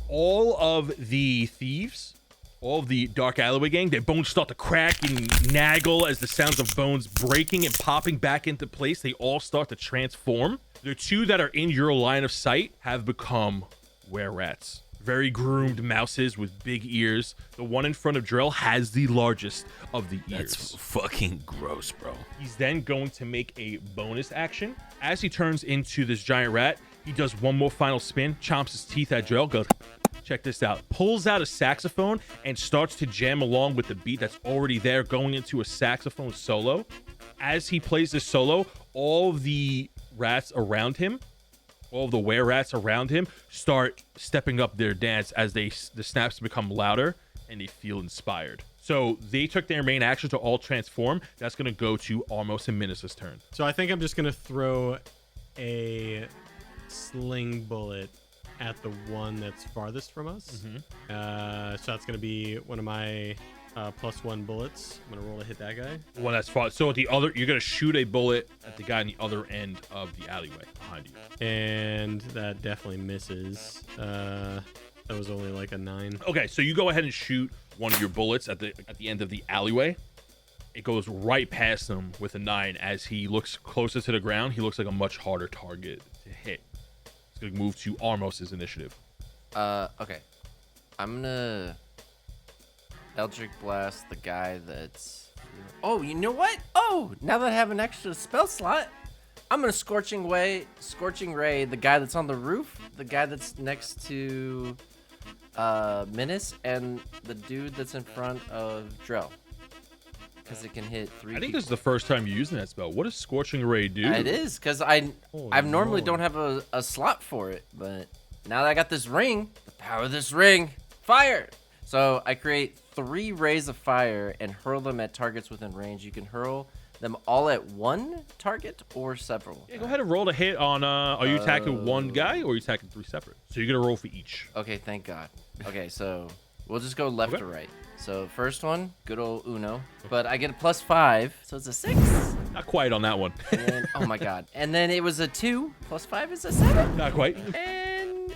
All of the thieves, all of the Dark Alleyway Gang, their bones start to crack and naggle as the sounds of bones breaking and popping back into place. They all start to transform. The two that are in your line of sight have become were-rats. Very groomed mouses with big ears. The one in front of Drell has the largest of the ears. That's fucking gross, bro. He's then going to make a bonus action. As he turns into this giant rat, he does one more final spin, chomps his teeth at Drell, goes, check this out, pulls out a saxophone and starts to jam along with the beat that's already there, going into a saxophone solo. As he plays this solo, all the rats around him, all of the were-rats around him start stepping up their dance as the snaps become louder and they feel inspired. So they took their main action to all transform. That's going to go to Armos and Minas' turn. So I think I'm just going to throw a sling bullet at the one that's farthest from us. So that's going to be one of my +1 bullets. I'm going to roll to hit that guy. One that's fought. So the other, you're going to shoot a bullet at the guy on the other end of the alleyway behind you. And that definitely misses. That was only like a 9. Okay, so you go ahead and shoot one of your bullets at the end of the alleyway. It goes right past him with a 9. As he looks closer to the ground, he looks like a much harder target to hit. It's going to move to Armos' initiative. Okay. I'm gonna Eldritch Blast the guy that's... Oh, you know what? Oh, now that I have an extra spell slot, I'm gonna Scorching Ray the guy that's on the roof, the guy that's next to Minas, and the dude that's in front of Drell. Because it can hit 3 I think people. this is the first time you're using that spell. What does Scorching Ray do? It is, because I normally don't have a slot for it, but now that I got this ring, the power of this ring, fire! So I create 3 rays of fire and hurl them at targets within range. You can hurl them all at one target or several. Yeah, go ahead and roll to hit on, are you attacking one guy or are you attacking 3 separate? So you're going to roll for each. Okay, thank God. Okay, so we'll just go left to right. So first one, good old Uno. But I get a +5, so it's a 6. Not quite on that one. And then, oh my God. And then it was a 2, +5 is a 7. Not quite. And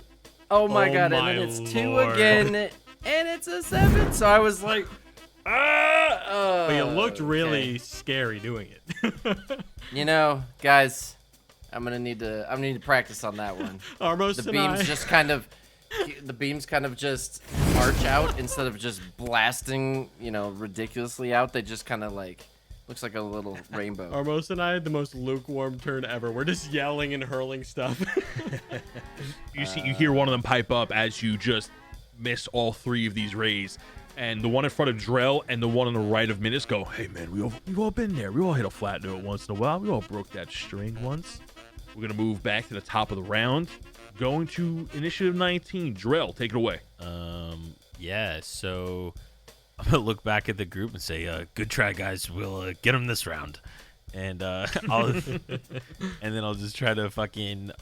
oh my Oh God, my and then it's 2 Lord. again, and it's a 7. So I was like, But you looked really okay. scary doing it. You know, guys, I'm gonna need to practice on that one. Armos The and beams I. just kind of the beams kind of just arch out instead of just blasting, ridiculously out. They just kind of like looks like a little rainbow. Armos and I had the most lukewarm turn ever. We're just yelling and hurling stuff. You hear one of them pipe up as you just miss all 3 of these rays. And the one in front of Drell and the one on the right of Minus go, hey, man, we've all been there. We all hit a flat note once in a while. We all broke that string once. We're going to move back to the top of the round. Going to Initiative 19. Drell, take it away. Yeah, so I'm going to look back at the group and say, good try, guys. We'll get them this round. And and then I'll just try to fucking...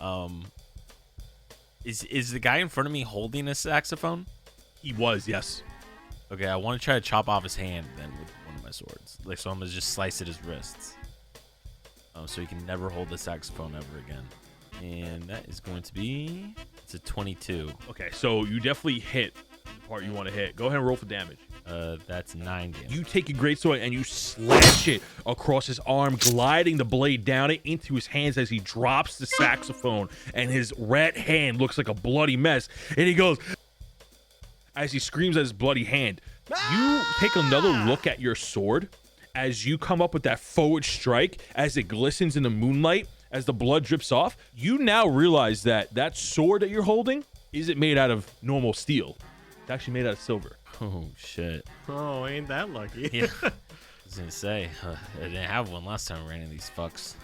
Is the guy in front of me holding a saxophone? He was, yes. Okay, I want to try to chop off his hand then with one of my swords. So I'm going to just slice at his wrists. So he can never hold the saxophone ever again. And that is going to be... It's a 22. Okay, so you definitely hit the part you want to hit. Go ahead and roll for damage. That's 9 damage. You take a greatsword and you slash it across his arm, gliding the blade down it into his hands as he drops the saxophone. And his rat hand looks like a bloody mess. And he goes... As he screams at his bloody hand, you take another look at your sword as you come up with that forward strike, as it glistens in the moonlight, as the blood drips off. You now realize that sword that you're holding isn't made out of normal steel. It's actually made out of silver. Oh, shit. Oh, ain't that lucky. Yeah. I was going to say, I didn't have one last time I ran into these fucks.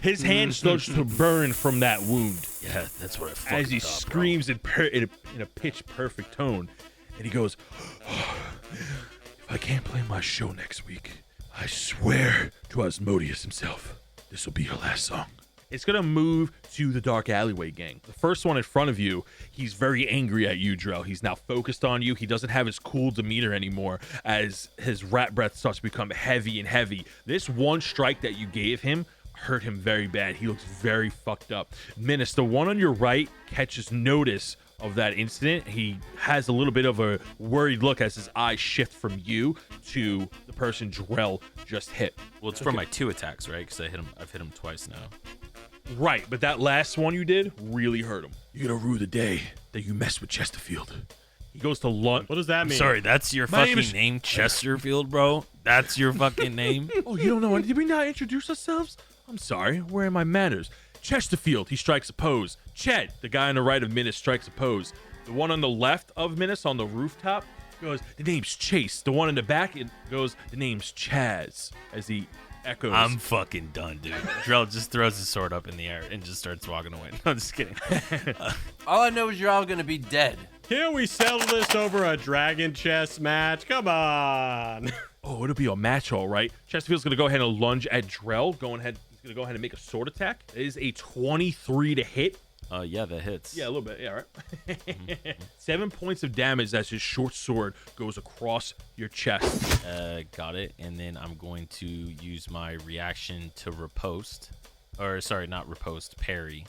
His hand starts to burn from that wound. Yeah, that's what I fucking as he thought, screams in a pitch perfect tone, and he goes, if I can't play my show next week, I swear to Asmodeus himself, this will be your last song. It's gonna move to the Dark Alleyway gang. The first one in front of you, he's very angry at you, Drell. He's now focused on you. He doesn't have his cool demeanor anymore as his rat breath starts to become heavy and heavy. This one strike that you gave him hurt him very bad. He looks very fucked up. Menace, the one on your right, catches notice of that incident. He has a little bit of a worried look as his eyes shift from you to the person Drell just hit. Well, it's from my 2 attacks, right? Because I've hit him twice now. Right, but that last one you did really hurt him. You're gonna rue the day that you messed with Chesterfield. He goes to lunch. What does that mean? Sorry, that's your My fucking name, Chesterfield, bro? That's your fucking name? Oh, you don't know? Did we not introduce ourselves? I'm sorry. Where are my manners? Chesterfield, he strikes a pose. Chet, the guy on the right of Minus, strikes a pose. The one on the left of Minus on the rooftop goes, the name's Chase. The one in the back, it goes, the name's Chaz, as he echoes. I'm fucking done, dude. Drell just throws his sword up in the air and just starts walking away. No, I'm just kidding. All I know is you're all gonna be dead. Can we settle this over a dragon chess match? Come on. Oh, it'll be a match, all right. Chesterfield's going to go ahead and lunge at Drell. He's going to go ahead and make a sword attack. It is a 23 to hit. Yeah, that hits. Yeah, a little bit. Yeah, right. 7 points of damage as his short sword goes across your chest. Got it. And then I'm going to use my reaction to riposte. Or, sorry, not riposte, parry.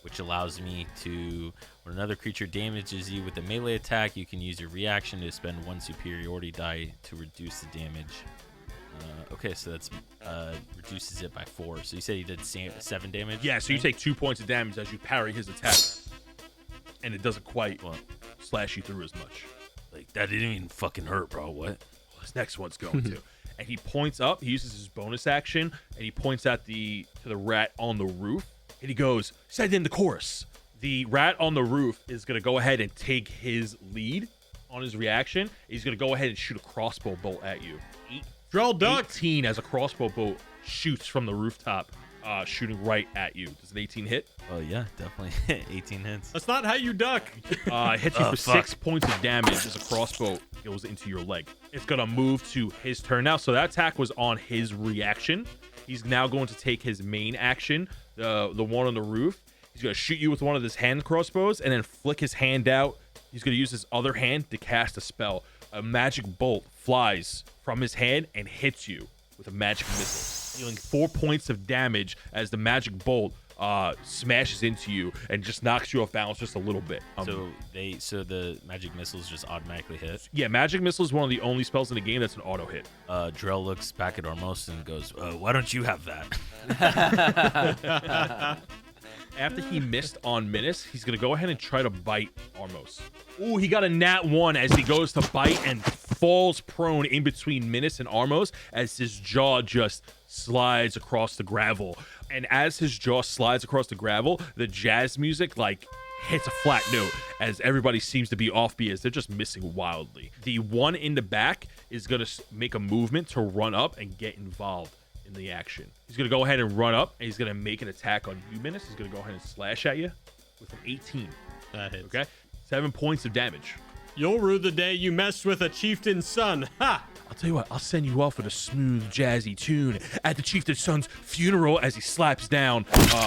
Which allows me to, when another creature damages you with a melee attack, you can use your reaction to spend 1 superiority die to reduce the damage. Okay, so that's reduces it by 4. So you said he did 7 damage? Yeah, so you take 2 points of damage as you parry his attack. And it doesn't quite slash you through as much. Like, that didn't even fucking hurt, bro. What? Well, this next one's going to. And he points up, he uses his bonus action, and he points at to the rat on the roof. And he goes, said in the chorus. The rat on the roof is going to go ahead and take his lead on his reaction. He's going to go ahead and shoot a crossbow bolt at you. Drell duck. 18 as a crossbow bolt shoots from the rooftop, shooting right at you. Does an 18 hit? Oh, yeah, definitely. 18 hits. That's not how you duck. It hits you for 6 points of damage as a crossbow goes into your leg. It's going to move to his turn now. So that attack was on his reaction. He's now going to take his main action, the one on the roof. He's going to shoot you with one of his hand crossbows and then flick his hand out. He's going to use his other hand to cast a spell. A magic bolt flies from his hand and hits you with a magic missile, dealing 4 points of damage as the magic bolt smashes into you and just knocks you off balance just a little bit. So the magic missiles just automatically hit? Yeah, magic missile is one of the only spells in the game that's an auto hit. Drell looks back at Ormos and goes, why don't you have that? After he missed on Menace, he's going to go ahead and try to bite Armos. Ooh, he got a nat 1 as he goes to bite and falls prone in between Menace and Armos as his jaw just slides across the gravel. And as his jaw slides across the gravel, the jazz music, like, hits a flat note as everybody seems to be offbeat as they're just missing wildly. The one in the back is going to make a movement to run up and get involved in the action. He's going to go ahead and run up, and he's going to make an attack on you, Menace. He's going to go ahead and slash at you with an 18. That hits. Okay? 7 points of damage. You'll rue the day you messed with a chieftain's son. Ha! I'll tell you what, I'll send you off with a smooth, jazzy tune at the chieftain's son's funeral as he slaps down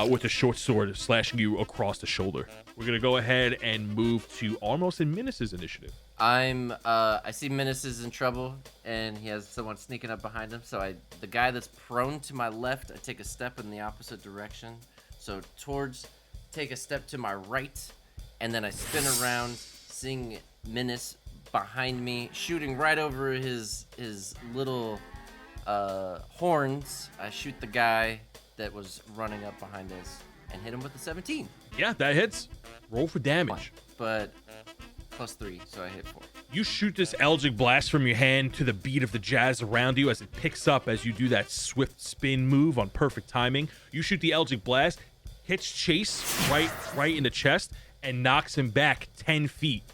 with a short sword, slashing you across the shoulder. We're going to go ahead and move to Armos and Menace's initiative. I see Menace is in trouble, and he has someone sneaking up behind him. So the guy that's prone to my left, I take a step in the opposite direction. So take a step to my right, and then I spin around, seeing Menace behind me, shooting right over his little horns. I shoot the guy that was running up behind us and hit him with a 17. Yeah, that hits. Roll for damage. But +3, so I hit 4. You shoot this Eldritch Blast from your hand to the beat of the jazz around you as it picks up as you do that swift spin move on perfect timing. You shoot the Eldritch Blast, hits Chase right in the chest, and knocks him back 10 feet.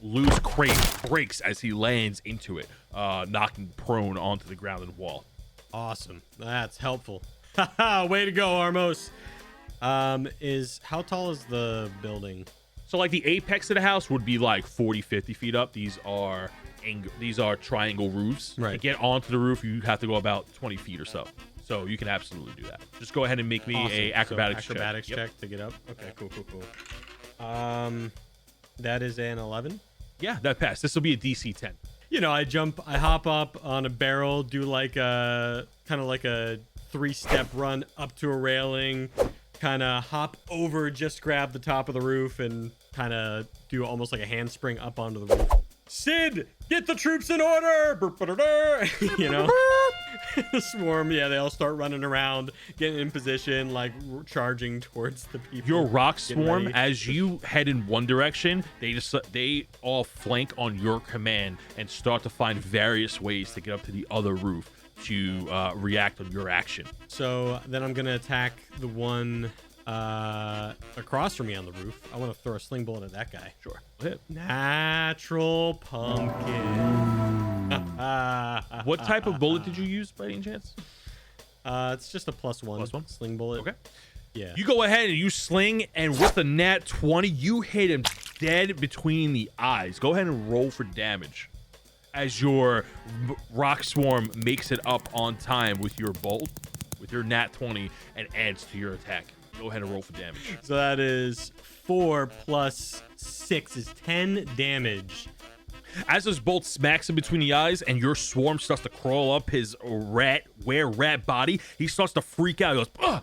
Loose crate breaks as he lands into it, knocking prone onto the ground and wall. Awesome. That's helpful. Haha, way to go, Armos. How tall is the building? So like the apex of the house would be like 40-50 feet up. These are triangle roofs. Right. To get onto the roof, you have to go about 20 feet or so. So you can absolutely do that. Just go ahead and make me Awesome. a acrobatics So acrobatics check to get up. Okay, cool. That is an 11. Yeah, that passed. This will be a DC 10. You know, I hop up on a barrel, do like a kind of like a 3-step run up to a railing, kind of hop over, just grab the top of the roof, and kind of do almost like a handspring up onto the roof. Sid, get the troops in order! You know? The swarm, yeah, they all start running around, getting in position, like charging towards the people. Your rock getting swarm, ready. as you head in one direction, they all flank on your command and start to find various ways to get up to the other roof to react on your action. So then I'm gonna attack the one across from me on the roof. I want to throw a sling bullet at that guy. Sure. Go ahead. Natural pumpkin. What type of bullet did you use by any chance? It's just a +1. +1? Sling bullet. Okay. Yeah. You go ahead and you sling, and with the nat 20, you hit him dead between the eyes. Go ahead and roll for damage as your rock swarm makes it up on time with your bolt, with your nat 20, and adds to your attack. Go ahead and roll for damage. So that is 4 + 6 is 10 damage. As this bolt smacks him between the eyes and your swarm starts to crawl up his rat body, he starts to freak out. He goes,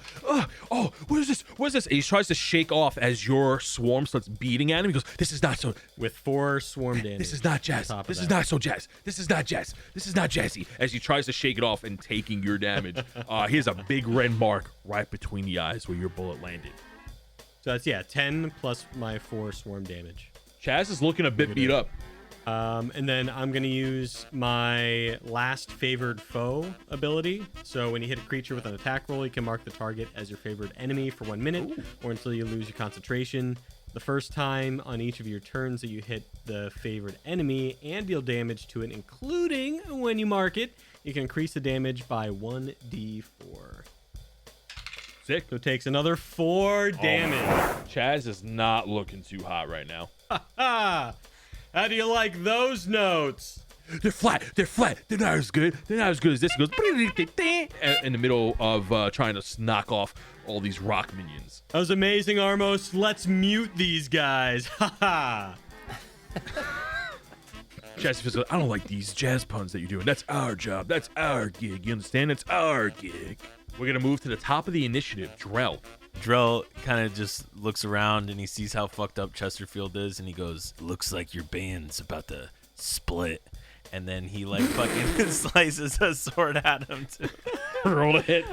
oh, what is this? What is this? And he tries to shake off as your swarm starts beating at him. He goes, this is not so... With 4 swarm damage. This is not jazz. This is not so jazz. This is not jazz. This is not jazzy. As he tries to shake it off and taking your damage, he has a big red mark right between the eyes where your bullet landed. So that's, 10 plus my 4 swarm damage. Chaz is looking a bit beat up. And then I'm going to use my last favored foe ability. So when you hit a creature with an attack roll, you can mark the target as your favored enemy for 1 minute. Ooh. Or until you lose your concentration. The first time on each of your turns that you hit the favored enemy and deal damage to it, including when you mark it, you can increase the damage by 1d4. Sick. So it takes another 4 damage. Chaz is not looking too hot right now. Ha! How do you like those notes? They're flat. They're not as good. They're not as good as this. It goes in the middle of trying to knock off all these rock minions. That was amazing, Armos. Let's mute these guys. Ha ha. Chaz feels like, I don't like these jazz puns that you're doing. That's our job. That's our gig. You understand? That's our gig. We're going to move to the top of the initiative. Drell kind of just looks around and he sees how fucked up Chesterfield is and he goes, looks like your band's about to split. And then he like fucking slices a sword at him too. Roll to hit.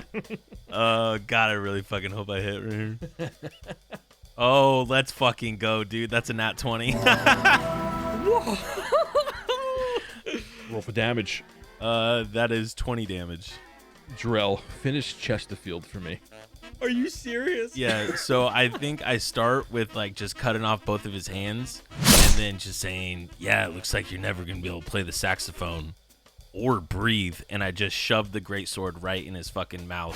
God, I really fucking hope I hit right here. Oh, let's fucking go, dude. That's a nat 20. Roll for damage. That is 20 damage. Drell, finish Chesterfield for me. Are you serious? Yeah, so I think I start with like just cutting off both of his hands and then just saying, yeah, it looks like you're never going to be able to play the saxophone or breathe. And I just shove the greatsword right in his fucking mouth.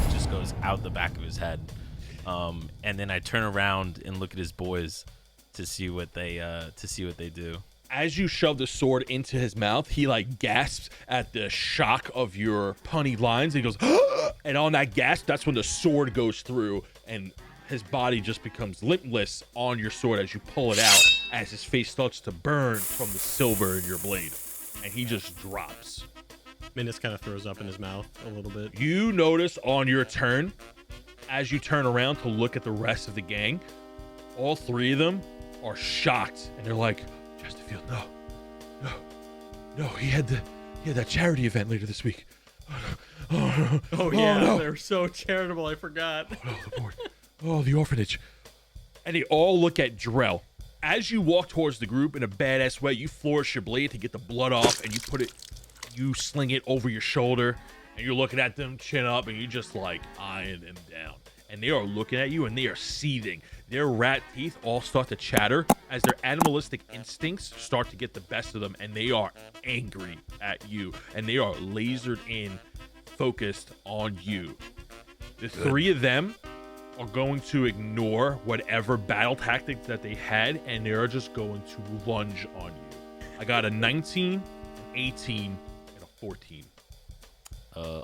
It just goes out the back of his head. And then I turn around and look at his boys to see what they do. As you shove the sword into his mouth, he like gasps at the shock of your punny lines. He goes, and on that gasp, that's when the sword goes through, and his body just becomes limpless on your sword as you pull it out, as his face starts to burn from the silver in your blade, and he just drops. Minus kind of throws up in his mouth a little bit. You notice on your turn, as you turn around to look at the rest of the gang, all three of them are shocked, and they're like, Chesterfield, no, he had that charity event later this week. Oh yeah, they're so charitable. I forgot. The board. Oh, the orphanage. And they all look at Drell. As you walk towards the group in a badass way, you flourish your blade to get the blood off, and you sling it over your shoulder, and you're looking at them chin up, and you just like eyeing them down. And they are looking at you, and they are seething. Their rat teeth all start to chatter as their animalistic instincts start to get the best of them, and they are angry at you, and they are lasered in, focused on you. The three of them are going to ignore whatever battle tactics that they had, and they are just going to lunge on you. I got a 19, an 18, and a 14.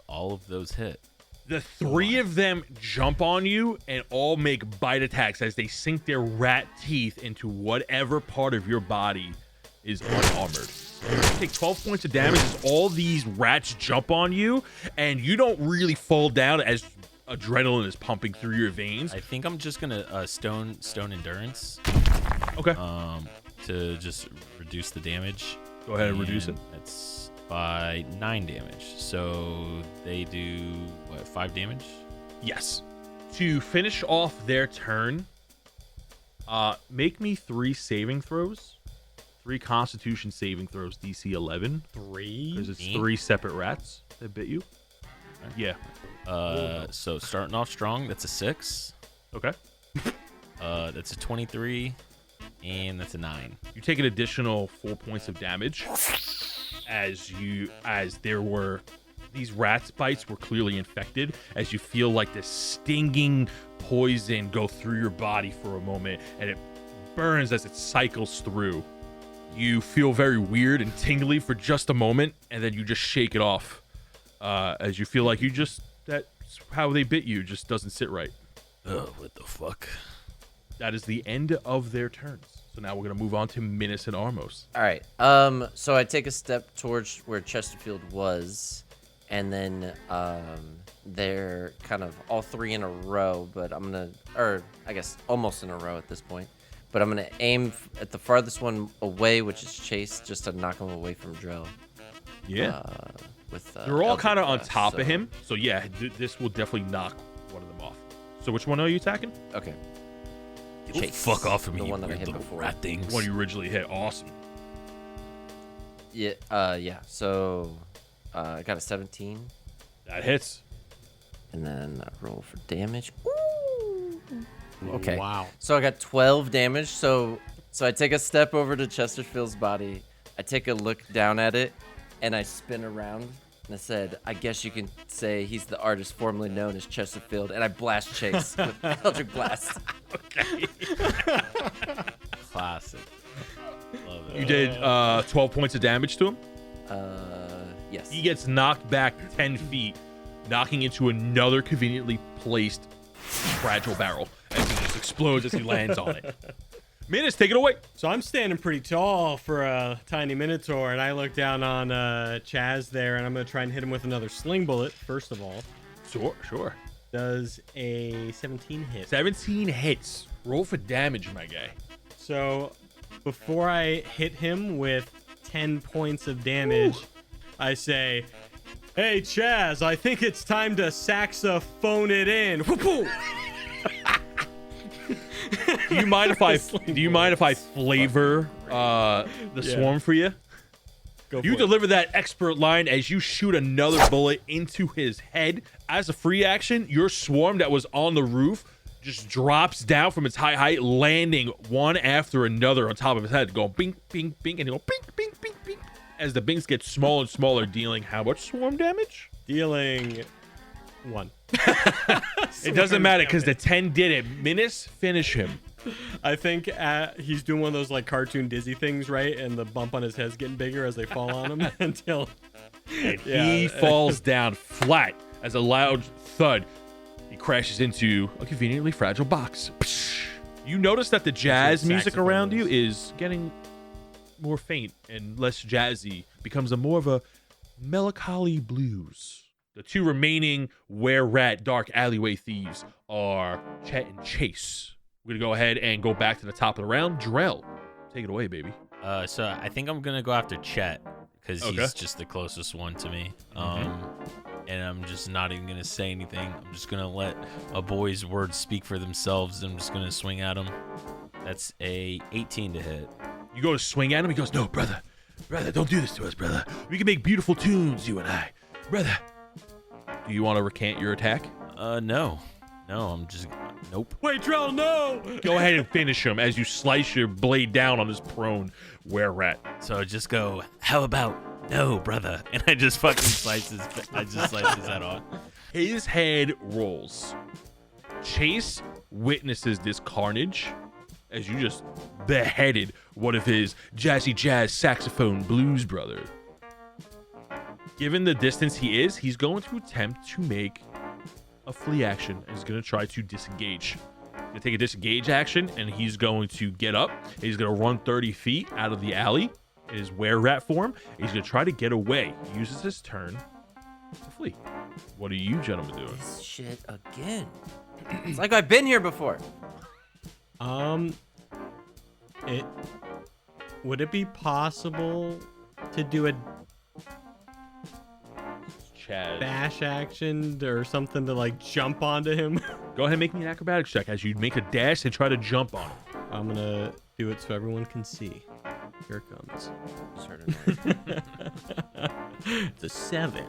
All of those hit. The three of them jump on you and all make bite attacks as they sink their rat teeth into whatever part of your body is unarmored. You take 12 points of damage as all these rats jump on you, and you don't really fall down as adrenaline is pumping through your veins. I think I'm just gonna stone endurance. Okay. To just reduce the damage. Go ahead and reduce it. That's by 9 damage. So they do what, 5 damage? Yes. To finish off their turn, make me 3 saving throws. 3 Constitution saving throws, DC 11. 3? Because it's 3 separate rats that bit you. Yeah. So starting off strong, that's a 6. Okay. That's a 23, and that's a 9. You take an additional 4 points of damage as these rats bites were clearly infected, as you feel like this stinging poison go through your body for a moment, and it burns as it cycles through. You feel very weird and tingly for just a moment, and then you just shake it off, as you feel like that's how they bit you, just doesn't sit right. Oh, what the fuck? That is the end of their turns. So now we're going to move on to Minas and Armos. All right. So I take a step towards where Chesterfield was, and then they're kind of all 3 in a row, but or I guess almost in a row at this point. But I'm gonna aim at the farthest one away, which is Chase, just to knock him away from Drell. Yeah. They're all Eldritch kind of on Blast, top so- of him. So yeah, this will definitely knock one of them off. So which one are you attacking? Okay. Get the fuck off of me, The you one that I weird hit little before. rat things. One you originally hit. Awesome. Yeah. So I got a 17, That hits. and then I roll for damage. Ooh. Okay. Wow. So I got 12 damage. So I take a step over to Chesterfield's body. I take a look down at it, and I spin around. And I said, I guess you can say he's the artist formerly known as Chesterfield. And I blast Chase with Eldritch Blast. Okay. Classic. Love it. You did 12 points of damage to him. Yes. He gets knocked back 10 feet, knocking into another conveniently placed fragile barrel as he just explodes as he lands on it. Minas, take it away. So I'm standing pretty tall for a tiny Minotaur, and I look down on Chaz there, and I'm going to try and hit him with another sling bullet, first of all. Sure. Does a 17 hit. 17 hits. Roll for damage, my guy. So before I hit him with 10 points of damage, I say, hey, Chaz, I think it's time to saxophone it in. Whoop-whoop. Do you mind if I flavor the swarm for you? You deliver that expert line as you shoot another bullet into his head. As a free action, your swarm that was on the roof just drops down from its high height, landing one after another on top of his head, going bing, bing, bing, and they go bing, bing, bing, bing. As the bings get smaller and smaller, dealing how much swarm damage? Dealing 1. It doesn't matter because the 10 did it. Minas, finish him. I think he's doing one of those like cartoon dizzy things, right? And the bump on his head's getting bigger as they fall on him until he falls down flat as a loud thud. He crashes into a conveniently fragile box. You notice that the jazz music around you is getting more faint and less jazzy, becomes more of a melancholy blues. The two remaining were-rat dark alleyway thieves are Chet and Chase. We're going to go ahead and go back to the top of the round. Drell, take it away, baby. So I think I'm going to go after Chet because he's just the closest one to me. And I'm just not even going to say anything. I'm just going to let a boy's words speak for themselves. I'm just going to swing at him. That's a 18 to hit. You go to swing at him. He goes, no, brother, don't do this to us, brother. We can make beautiful tunes, you and I. Brother, do you want to recant your attack? No, I'm just, nope. Wait, Drell, no! Go ahead and finish him as you slice your blade down on this prone were-rat. So just go, how about no, brother? And I just fucking slice his head off. His head rolls. Chase witnesses this carnage as you just beheaded one of his jazzy jazz saxophone blues brother. Given the distance he is, he's going to attempt to make a flee action and he's going to try to disengage. He's going to take a disengage action and he's going to get up. He's going to run 30 feet out of the alley in his were-rat form. He's going to try to get away. He uses his turn to flee. What are you gentlemen doing? This shit again. It's like I've been here before. Would it be possible to do a Chaz. dash action or something to like jump onto him? Go ahead and make me an acrobatics check as you make a dash and try to jump on him. I'm gonna do it so everyone can see. Here it comes. Just heard it. It's a 7.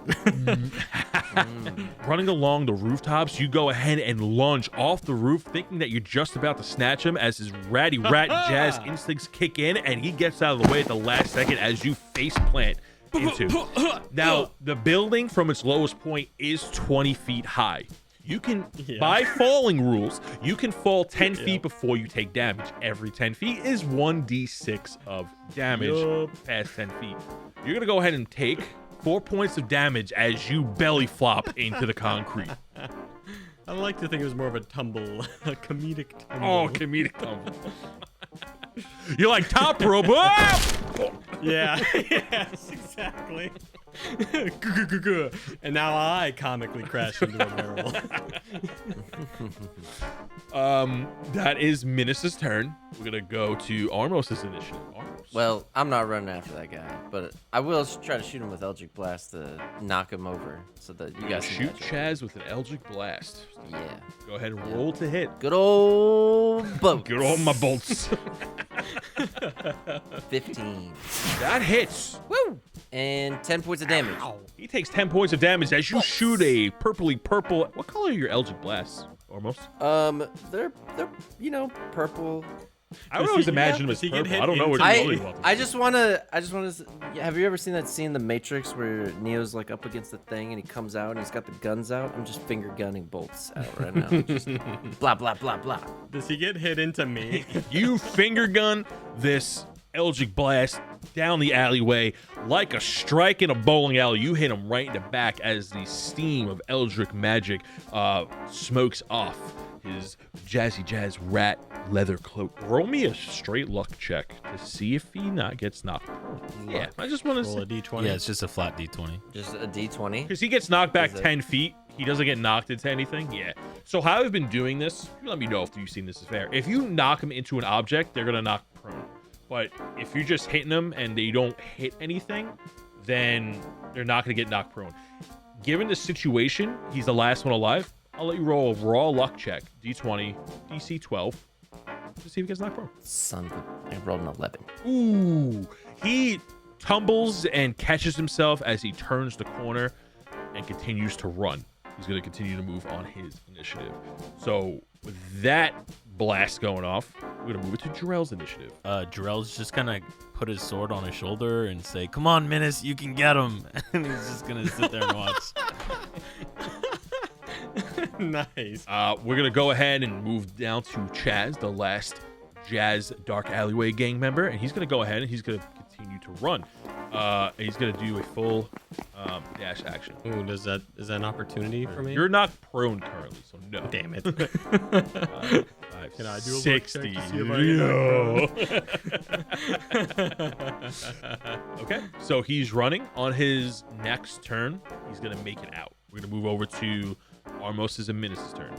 Running along the rooftops, you go ahead and lunge off the roof, thinking that you're just about to snatch him as his ratty rat jazz instincts kick in, and he gets out of the way at the last second as you face plant into. Now, the building from its lowest point is 20 feet high. You can, by falling rules, you can fall 10 feet before you take damage. Every 10 feet is 1d6 of damage past 10 feet. You're going to go ahead and take 4 points of damage as you belly flop into the concrete. I like to think it was more of a tumble, a comedic tumble. Oh, comedic tumble. You're like top rope. Yeah, yes, exactly. And now I comically crash into a barrel. That is Minas' turn. We're gonna go to Armos' initiative. Armos. Well, I'm not running after that guy, but I will try to shoot him with Eldritch Blast to knock him over so that you guys can shoot Chaz with an Eldritch Blast. Yeah. Go ahead and roll to hit. Good old bolts. Good old my bolts. 15. That hits. Woo! And 10 points of damage. He takes 10 points of damage as you shoot a purpley purple. What color are your Eldritch Blasts? Almost. They're purple. I would always imagine them as purple. I don't know what you really want. I just wanna. Have you ever seen that scene in The Matrix where Neo's like up against the thing and he comes out and he's got the guns out? I'm just finger gunning bolts out right now. Just blah blah blah blah. Does he get hit into me? You finger gun this Eldritch Blast down the alleyway like a strike in a bowling alley. You hit him right in the back as the steam of Eldritch magic smokes off his jazzy jazz rat leather cloak. Roll me a straight luck check to see if he gets knocked prone. Yeah, I just want to roll a d20. Yeah, it's just a flat d20. Just a d20. Because he gets knocked back 10 feet. He doesn't get knocked into anything. Yeah. So how I've been doing this, you let me know if you've seen this is fair. If you knock him into an object, they're going to knock prone. But if you're just hitting them and they don't hit anything, then they're not going to get knocked prone. Given the situation, he's the last one alive. I'll let you roll a raw luck check. D20, DC 12. to see if he gets knocked prone. Son of a... I rolled an 11. Ooh, he tumbles and catches himself as he turns the corner and continues to run. He's going to continue to move on his initiative. So with that blast going off, we're going to move it to Jarrell's initiative. Jarrell's just gonna put his sword on his shoulder and say, "Come on, Menace, you can get him." And he's just gonna sit there and watch. Nice. We're going to go ahead and move down to Chaz, the last Jazz Dark Alleyway gang member, and he's going to go ahead and he's going to continue to run. And he's going to do a full dash action. Ooh, is that an opportunity for me? You're not prone currently, so no. Damn it. Can I do a look 60? check to see if No. Okay, so he's running. On his next turn, he's going to make it out. We're going to move over to Armos' and Minas' turn.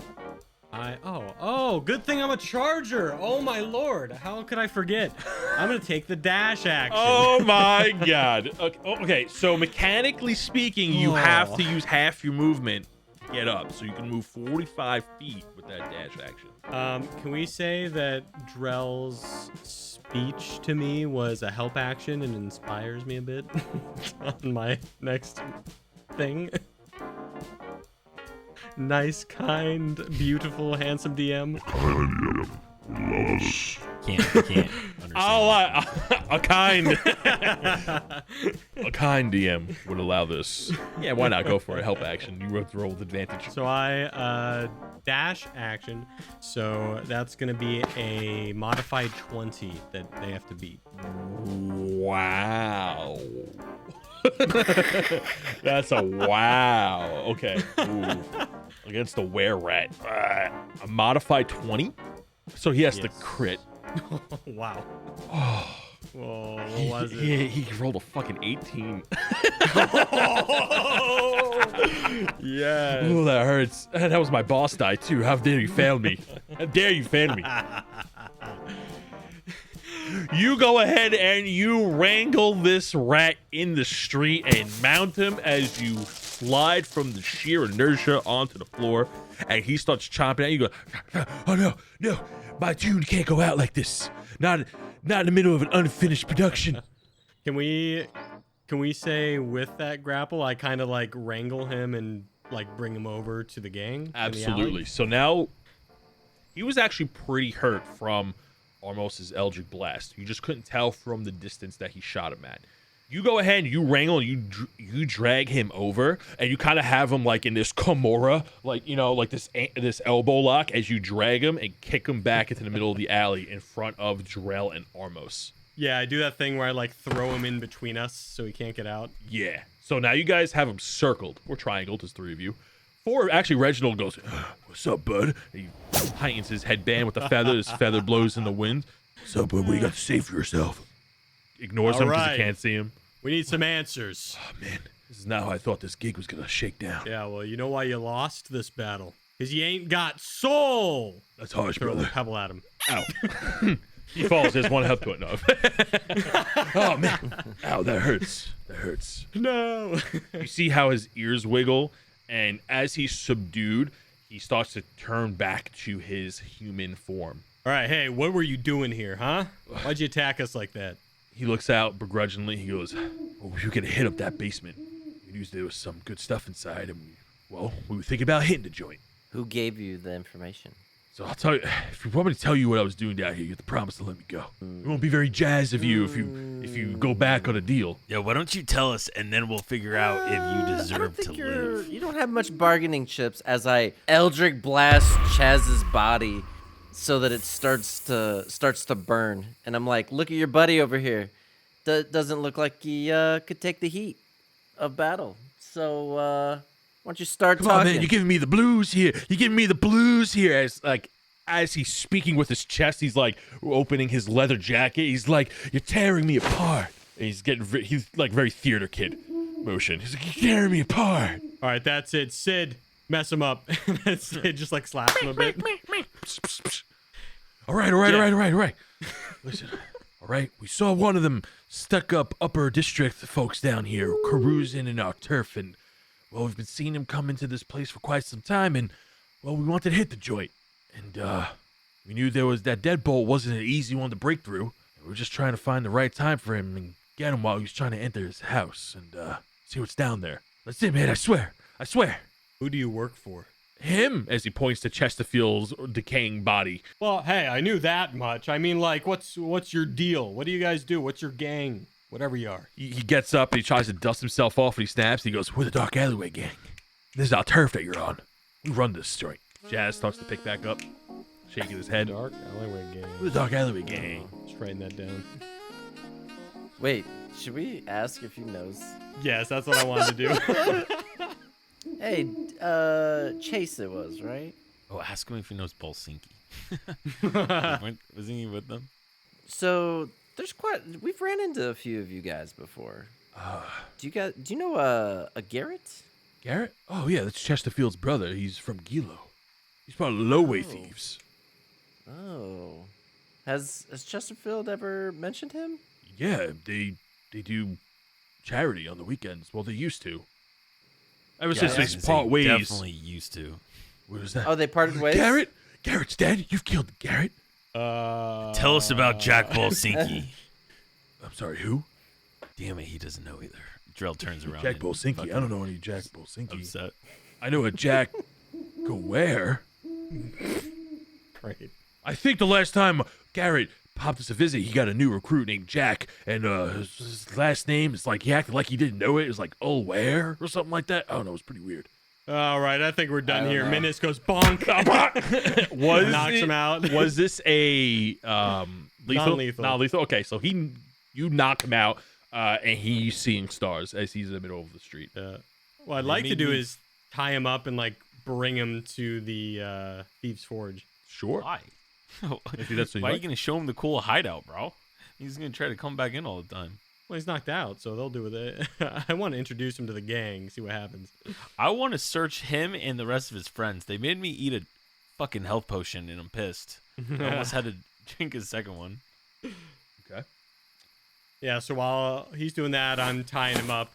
Oh, good thing I'm a charger. Oh my lord, how could I forget? I'm gonna take the dash action. Oh my god. Okay, so mechanically speaking, you have to use half your movement to get up, so you can move 45 feet with that dash action. Can we say that Drell's speech to me was a help action and inspires me a bit on my next thing? Nice, kind, beautiful, handsome DM. Can't understand. A kind DM would allow this. Yeah, why not go for a help action? You have to roll with advantage. So I dash action. So that's gonna be a modified 20 that they have to beat. Wow. That's a wow. Okay. Ooh. Against the were-rat. A modified 20? So he has to crit. Wow. Oh. Whoa, what was it? He rolled a fucking 18. Yes. Oh, that hurts. That was my boss die too. How dare you fail me? How dare you fail me? You go ahead and you wrangle this rat in the street and mount him as you slide from the sheer inertia onto the floor, and he starts chomping at you. You go, "Oh no, my tune can't go out like this. Not in the middle of an unfinished production." Can we say with that grapple, I kind of like wrangle him and like bring him over to the gang? in the alley? Absolutely. So now he was actually pretty hurt from Armos' Eldritch Blast. You just couldn't tell from the distance that he shot him at. You go ahead and you wrangle and you drag him over, and you kind of have him like in this Kimura, like, you know, like this elbow lock as you drag him and kick him back into the middle of the alley in front of Jarrell and Armos. Yeah, I do that thing where I like throw him in between us so he can't get out. Yeah. So now you guys have him circled, or triangled, there's three of you. Actually, Reginald goes, "What's up, bud?" And he tightens his headband with the feather. His feather blows in the wind. "What's up, bud? What do you got to say for yourself?" Ignores him because right. he can't see him. We need some answers. Oh, man. This is not how I thought this gig was going to shake down. Yeah, well, you know why you lost this battle? Because you ain't got soul. That's harsh, Throw a brother. pebble at him. Ow. He falls. There's one health point. No. Oh, man. Ow, that hurts. That hurts. No. You see how his ears wiggle? And as he's subdued, he starts to turn back to his human form. All right, hey, what were you doing here, huh? Why'd you attack us like that? He looks out begrudgingly. He goes, "Well, we were going to hit up that basement. We knew there was some good stuff inside, and we were thinking about hitting the joint. Who gave you the information? So I'll tell you, if you want me to tell you what I was doing down here, you have to promise to let me go. It won't be very jazzed of you if you go back on a deal." Yeah, why don't you tell us, and then we'll figure out if you deserve to live. You don't have much bargaining chips as I Eldritch Blast Chaz's body so that it starts to burn. And I'm like, "Look at your buddy over here. Doesn't look like he could take the heat of battle. So why don't you start Come talking?" on, man, you're giving me the blues here. You're giving me the blues here. As he's speaking with his chest, he's like opening his leather jacket. He's like, "You're tearing me apart." And he's like very theater kid motion. He's like, "You're tearing me apart." All right, that's it. Sid, mess him up. And Sid just like slaps him a bit. All right. Listen, all right. We saw one of them stuck up upper district folks down here carousing in our turf, and well, we've been seeing him come into this place for quite some time, and well, we wanted to hit the joint, and We knew that deadbolt wasn't an easy one to break through. We were just trying to find the right time for him and get him while he was trying to enter his house and see what's down there. That's it, man. I swear. Who do you work for? Him, as he points to Chesterfield's decaying body. Well, hey, I knew that much. I mean, like, what's your deal? What do you guys do? What's your gang? Whatever you are. He gets up and he tries to dust himself off and he snaps. He goes, "We're the Dark Alleyway gang. This is our turf that you're on. We run this joint." Jazz starts to pick back up, shaking his head. Dark Alleyway gang. We're the Dark Alleyway gang. Just writing that down. Wait, should we ask if he knows? Yes, that's what I wanted to do. Hey, Chase it was, right? Oh, ask him if he knows Bolsinki. Wasn't he with them? So we've ran into a few of you guys before. Do you know a Garrett? Garrett? Oh, yeah, that's Chesterfield's brother. He's from Gilo. He's part of the Lowway Thieves. Oh. Has Chesterfield ever mentioned him? Yeah, they do charity on the weekends. Well, they used to. Ever since they part ways. Definitely used to. What was that? Oh, they parted ways? Garrett's dead? You've killed Garrett? Tell us about Jack Bolsinki. I'm sorry, who? Damn it, he doesn't know either. Drell turns around. Jack Bolsinki. I don't know any Jack Bolsinki. Upset. I know a Jack Where? Great. I think the last time Garrett popped us a visit, he got a new recruit named Jack, and his last name is like he acted like he didn't know it. It was like Where or something like that. I don't know. It was pretty weird. All right, I think we're done here. Minus goes bonk. Knocks him out. Was this a lethal? Non-lethal. Non-lethal. Okay, so you knock him out, and he's seeing stars as he's in the middle of the street. What I'd like to do is tie him up and like bring him to the Thieves' Forge. Sure. Why? Maybe that's what Why are you gonna show him the cool hideout, bro? He's gonna try to come back in all the time. Well, he's knocked out, so they'll do with it. I want to introduce him to the gang, see what happens. I want to search him and the rest of his friends. They made me eat a fucking health potion, and I'm pissed. I almost had to drink his second one. Okay. Yeah, so while he's doing that, I'm tying him up,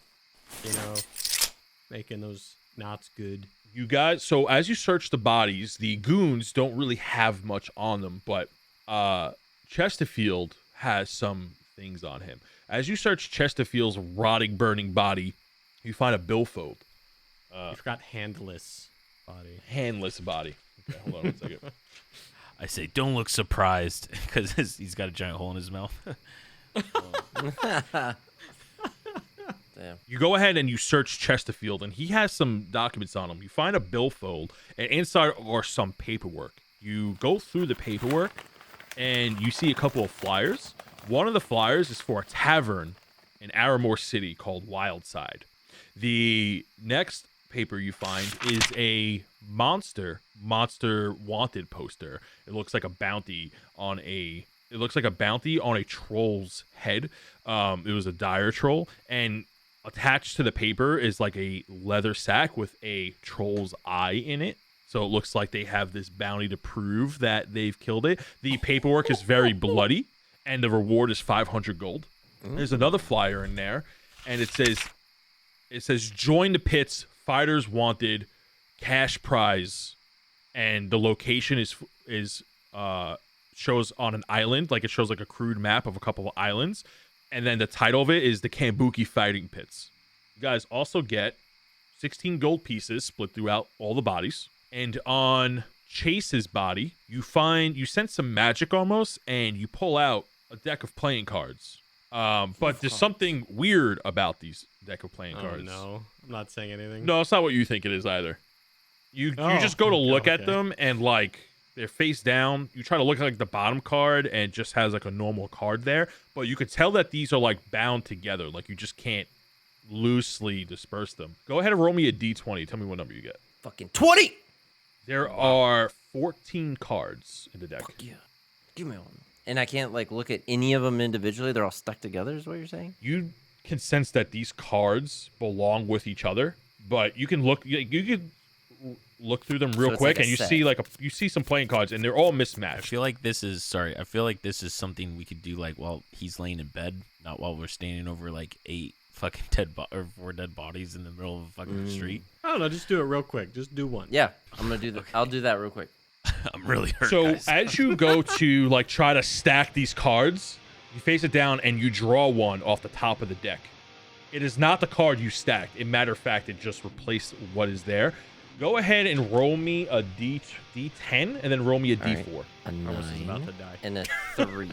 making those knots good. You guys, so as you search the bodies, the goons don't really have much on them, but Chesterfield has some things on him. As you search Chesterfield's rotting, burning body, you find a billfold. You forgot handless body. Handless body. Okay, hold on 1 second. I say, don't look surprised, because he's got a giant hole in his mouth. Damn. You go ahead and you search Chesterfield, and he has some documents on him. You find a billfold, and inside are some paperwork. You go through the paperwork, and you see a couple of flyers. One of the flyers is for a tavern in Aramore City called Wildside. The next paper you find is a monster wanted poster. It looks like a bounty on a troll's head. It was a dire troll, and attached to the paper is like a leather sack with a troll's eye in it. So it looks like they have this bounty to prove that they've killed it. The paperwork is very bloody, and the reward is 500 gold. There's another flyer in there, and it says join the pits, fighters wanted, cash prize, and the location is shows on an island, like it shows like a crude map of a couple of islands, and then the title of it is the Kambuki Fighting Pits. You guys also get 16 gold pieces split throughout all the bodies, and on Chase's body, you sense some magic almost, and you pull out a deck of playing cards. But there's something weird about these deck of playing cards. No, I'm not saying anything. No, it's not what you think it is either. You just go to look at them, and like they're face down. You try to look at like the bottom card, and it just has like a normal card there. But you could tell that these are like bound together. Like you just can't loosely disperse them. Go ahead and roll me a d20. Tell me what number you get. Fucking 20! There are 14 cards in the deck. Fuck yeah. Give me one. And I can't like look at any of them individually. They're all stuck together is what you're saying? You can sense that these cards belong with each other, but you can look look through them real it's quick, like a and you set. see some playing cards, and they're all I mismatched. feel like this is something we could do like while he's laying in bed, not while we're standing over like 8 fucking or 4 dead bodies in the middle of a fucking street. I don't know. Just do it real quick. Just do one. Yeah, I'm gonna do that. I'll do that real quick. I'm really hurt. So guys. as you go to like try to stack these cards, you face it down and you draw one off the top of the deck. It is not the card you stacked. In matter of fact, it just replaced what is there. Go ahead and roll me a D10 and then roll me a D4. Right. A Armos is about 9 to die. and a 3.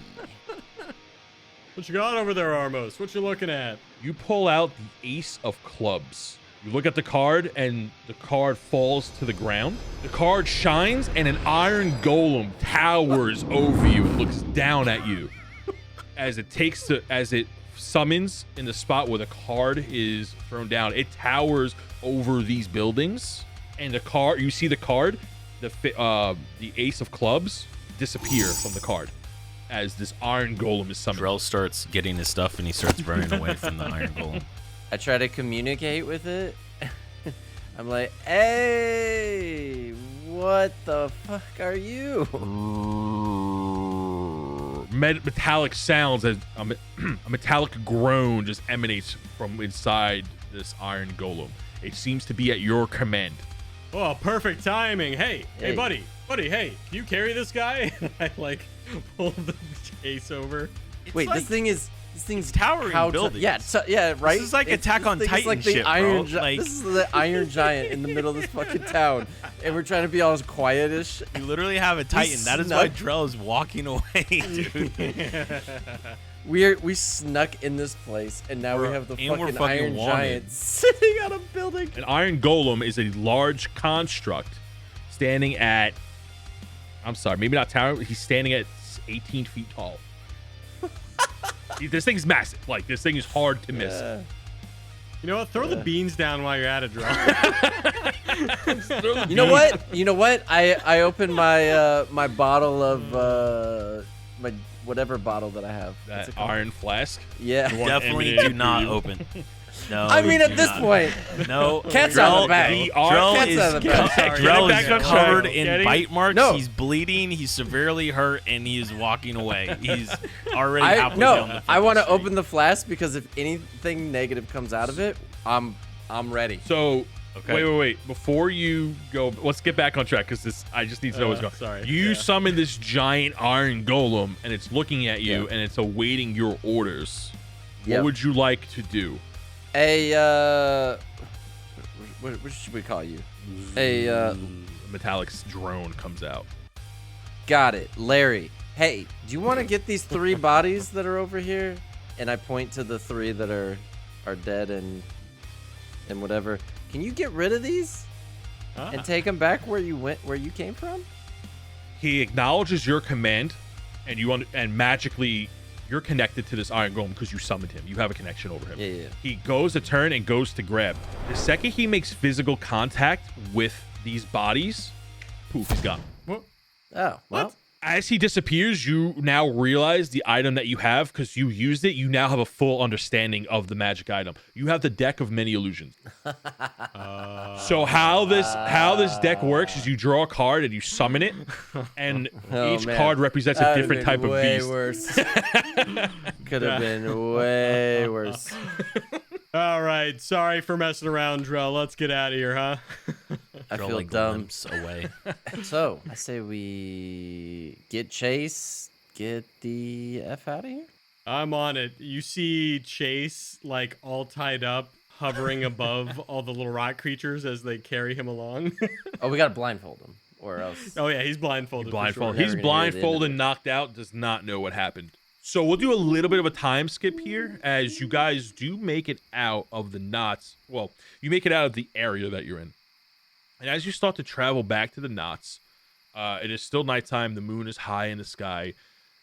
What you got over there, Armos? What you looking at? You pull out the Ace of Clubs. You look at the card and the card falls to the ground. The card shines and an iron golem towers over you and looks down at you as it summons in the spot where the card is thrown down. It towers over these buildings, and you see the card, the Ace of Clubs disappear from the card as this iron golem is summoned. Drell starts getting his stuff and he starts running away from the iron golem. I try to communicate with it. I'm like, hey, what the fuck are you? Metallic sounds as a metallic groan just emanates from inside this iron golem. It seems to be at your command. Oh, perfect timing. Hey, Hey. buddy, hey, can you carry this guy? I like pull the case over. It's Wait, like, this thing's towering how buildings. yeah, right. is like Attack on this thing is Titan like the shit, bro. Iron Like- this is the Iron Giant in the middle of this fucking town, and we're trying to be all quietish. You literally have a Titan. That is why snuck- Drell is walking away, dude. We snuck in this place, and now we have the And we're fucking fucking Iron wanted. Giant sitting on a building. An iron golem is a large construct standing at, I'm sorry, maybe not tower. He's standing at 18 feet tall. This thing's massive. Like, this thing is hard to miss. You know what? Throw the beans down while you're at it, Drell. You know what? You know what? I opened my my bottle of my whatever bottle that I have. What's That it called? iron flask. Yeah. Definitely emanating do not from you. open. No. I mean, do at this not. point, No. Cat's out of the bag. Drell Cat's is, out of the bag. Sorry, Drell get it is back on covered track. in Get it? bite marks. No. He's bleeding. He's severely hurt, and he is walking away. He's already halfway down the I want to fucking open the flask because if anything negative comes out of it, I'm ready. So, Okay. wait. Before you go, let's get back on track because I just need to know what's going on. Sorry. You Yeah. summon this giant iron golem, and it's looking at you, Yeah. and it's awaiting your orders. Yep. What would you like to do? What should we call you? A Metallic drone comes out. got it, Larry. Hey, do you want to get these 3 bodies that are over here? And I point to the 3 that are dead and whatever. Can you get rid of these and take them back where you came from? He acknowledges your command, and and magically you're connected to this iron golem because you summoned him. You have a connection over him. Yeah. He goes to turn and goes to grab. The second he makes physical contact with these bodies, poof, he's gone. Oh, well. As he disappears, you now realize the item that you have because you used it. You now have a full understanding of the magic item. You have the deck of many illusions. So how this deck works is you draw a card and you summon it, and Oh, each man. card represents a That'd different have been type of way beast. Worse. Could have been way worse. All right. Sorry for messing around, Drell. Let's get out of here, huh? I Drell, feel like, dumb. limps away. So I say we get Chase, get the F out of here. I'm on it. You see Chase like all tied up, hovering above all the little rock creatures as they carry him along. Oh, we gotta blindfold him, or else. Oh yeah, he's blindfolded. for sure. He's Never gonna hear the end blindfolded, of it. knocked out, does not know what happened. So we'll do a little bit of a time skip here as you guys do make it out of the knots. Well, you make it out of the area that you're in. And as you start to travel back to the knots, it is still nighttime. The moon is high in the sky.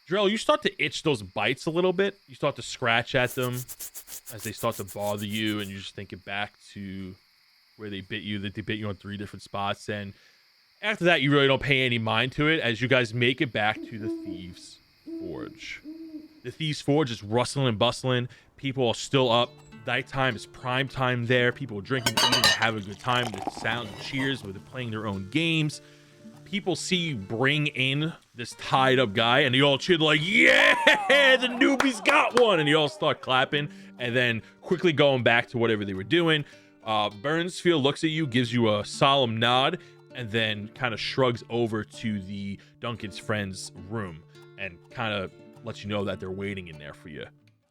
Drell, you start to itch those bites a little bit. You start to scratch at them as they start to bother you, and you just think it back to where they bit you. That they bit you on 3 different spots, and after that, you really don't pay any mind to it as you guys make it back to the Thieves' Forge. The Thieves' Forge is rustling and bustling. People are still up. Nighttime is prime time there. People are drinking, eating, and having a good time with sounds and cheers, with playing their own games. People see you bring in this tied up guy, and they all cheer like, yeah, the newbie's got one. And you all start clapping, and then quickly going back to whatever they were doing. Burnsfield looks at you, gives you a solemn nod, and then kind of shrugs over to the Duncan's friend's room and kind of lets you know that they're waiting in there for you.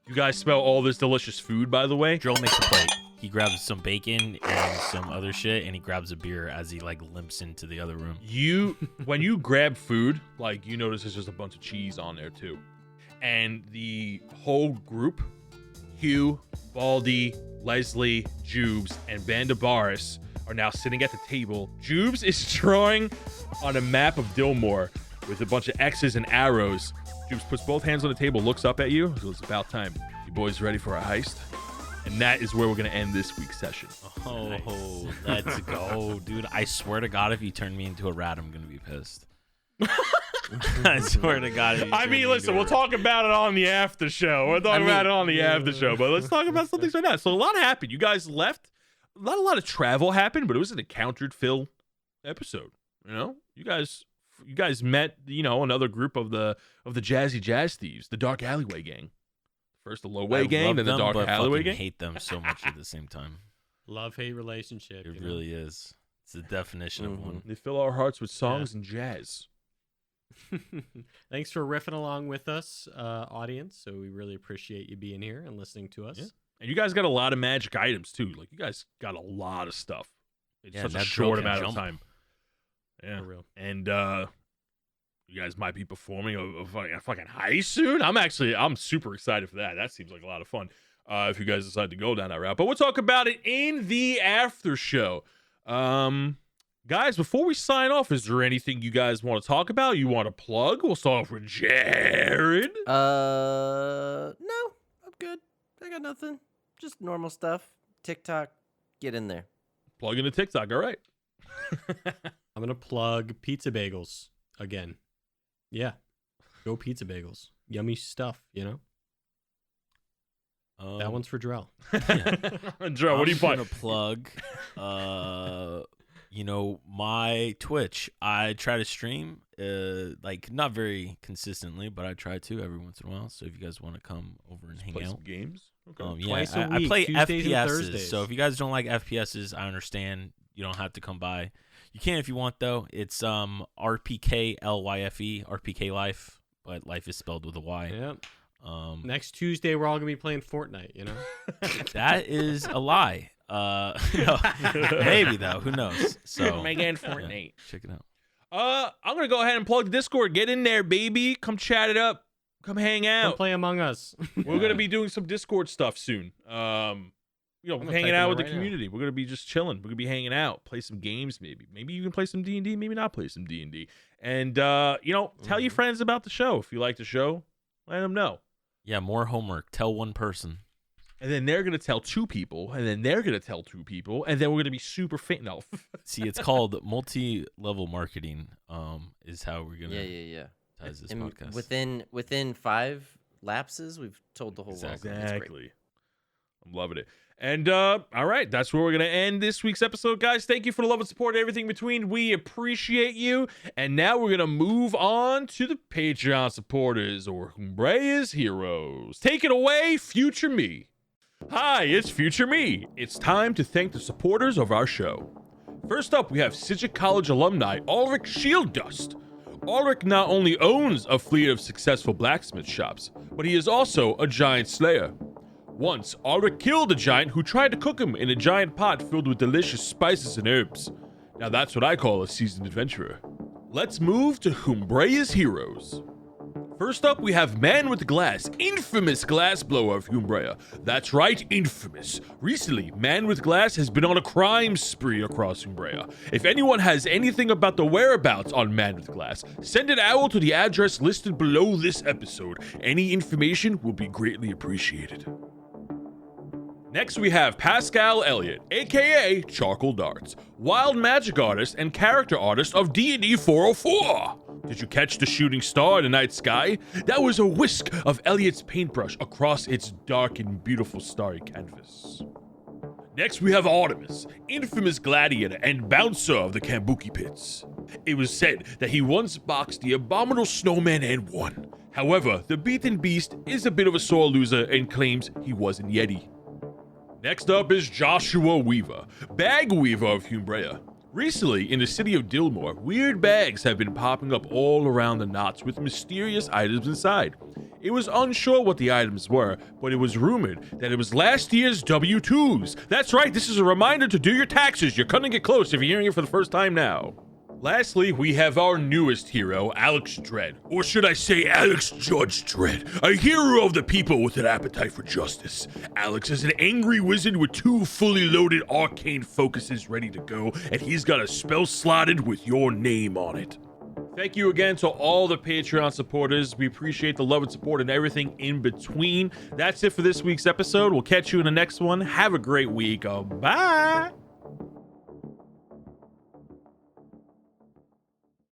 You guys smell all this delicious food, by the way? Drill makes a plate. He grabs some bacon and some other shit, and he grabs a beer as he like limps into the other room. When you grab food, like you notice there's just a bunch of cheese on there too. And the whole group, Hugh, Baldy, Leslie, Jubes, and Vandabaris are now sitting at the table. Jubes is drawing on a map of Dillmore with a bunch of X's and arrows. Jubes puts both hands on the table, looks up at you. So it's about time. You boys ready for a heist? And that is where we're going to end this week's session. Oh, Nice. let's go, dude. I swear to God, if you turn me into a rat, I'm going to be pissed. I swear to God. if you I turn mean, me listen, into a we'll talk about it on the after show. We're talking about it on the after show, but let's talk about something like that. So a lot happened. You guys left. Not a lot of travel happened, but it was an encountered-filled episode. You know, you guys met, another group of the Jazzy Jazz Thieves, the Dark Alleyway Gang. First the Low-Way I Gang, love then the them, Dark but Alleyway fucking Gang. hate them so much at the same time. Love-hate relationship. It you know? really is. It's the definition of one. They fill our hearts with songs and jazz. Thanks for riffing along with us, audience. So we really appreciate you being here and listening to us. Yeah. And you guys got a lot of magic items too. Like you guys got a lot of stuff. It's Yeah, such a that short drill can amount of jump. time. Yeah. For real. And you guys might be performing a fucking heist soon. I'm super excited for that. That seems like a lot of fun. If you guys decide to go down that route. But we'll talk about it in the after show. Guys, before we sign off, is there anything you guys want to talk about? You want to plug? We'll start off with Jared. No, I'm good. I got nothing. Just normal stuff. TikTok, get in there. Plug into TikTok. All right. I'm going to plug pizza bagels again. Yeah. Go pizza bagels. Yummy stuff, you know? That one's for Drell. Joe, what do you I'm find? gonna plug? My Twitch. I try to stream, like not very consistently, but I try to every once in a while. So if you guys want to come over and hang Play out, some games. Okay. Twice a I week, play Tuesdays and FPSs. Thursdays. So if you guys don't like FPSs, I understand. You don't have to come by. You can if you want though. It's RPK LYFE, RPK Life, but life is spelled with a Y. Yeah. Next Tuesday, we're all going to be playing Fortnite, you know? That is a lie. No, maybe though. Who knows? So Megan Fortnite. check it out. I'm gonna go ahead and plug the Discord. Get in there, baby. Come chat it up. Come hang Come out. play Among Us. We're gonna be doing some Discord stuff soon. I'm Hanging typing out it with the right now. community. We're gonna be just chilling. We're gonna be hanging out, play some games, maybe you can play some D&D, maybe not play some D&D. And tell your friends about the show. If you like the show, let them know. Yeah, more homework. Tell one person. And then they're gonna tell two people, and then they're gonna tell two people, and then we're gonna be super fit. No. See, it's called multi-level marketing. Is how we're gonna Yeah. ties this And podcast. within 5 lapses, we've told the whole Exactly. world. It's great. Exactly. I'm loving it. And all right, that's where we're gonna end this week's episode, guys. Thank you for the love and support, everything between. We appreciate you. And now we're gonna move on to the Patreon supporters, or Humbraya's heroes. Take it away, future me. Hi, it's future me. It's time to thank the supporters of our show. First up, we have Sidgwick College alumni Ulrich Shieldust. Ulrich not only owns a fleet of successful blacksmith shops, but he is also a giant slayer. Once, Ulrich killed a giant who tried to cook him in a giant pot filled with delicious spices and herbs. Now that's what I call a seasoned adventurer. Let's move to Humbraya's heroes. First up, we have Man with Glass, infamous glassblower of Humbraya. That's right, infamous. Recently, Man with Glass has been on a crime spree across Humbraya. If anyone has anything about the whereabouts on Man with Glass, send an owl to the address listed below this episode. Any information will be greatly appreciated. Next, we have Pascal Elliott, aka Charcoal Darts, wild magic artist and character artist of DND404. Did you catch the shooting star in the night sky? That was a whisk of Elliott's paintbrush across its dark and beautiful starry canvas. Next, we have Artemis, infamous gladiator and bouncer of the Kambuki pits. It was said that he once boxed the abominable snowman and won. However, the beaten beast is a bit of a sore loser and claims he wasn't Yeti. Next up is Joshua Weaver, bag weaver of Humbraya. Recently, in the city of Dillmore, weird bags have been popping up all around the knots with mysterious items inside. It was unsure what the items were, but it was rumored that it was last year's W-2s. That's right, this is a reminder to do your taxes. You're cutting it close if you're hearing it for the first time now. Lastly, we have our newest hero, Alex Dredd. Or should I say Alex Judge Dredd, a hero of the people with an appetite for justice. Alex is an angry wizard with 2 fully loaded arcane focuses ready to go, and he's got a spell slotted with your name on it. Thank you again to all the Patreon supporters. We appreciate the love and support and everything in between. That's it for this week's episode. We'll catch you in the next one. Have a great week. Bye.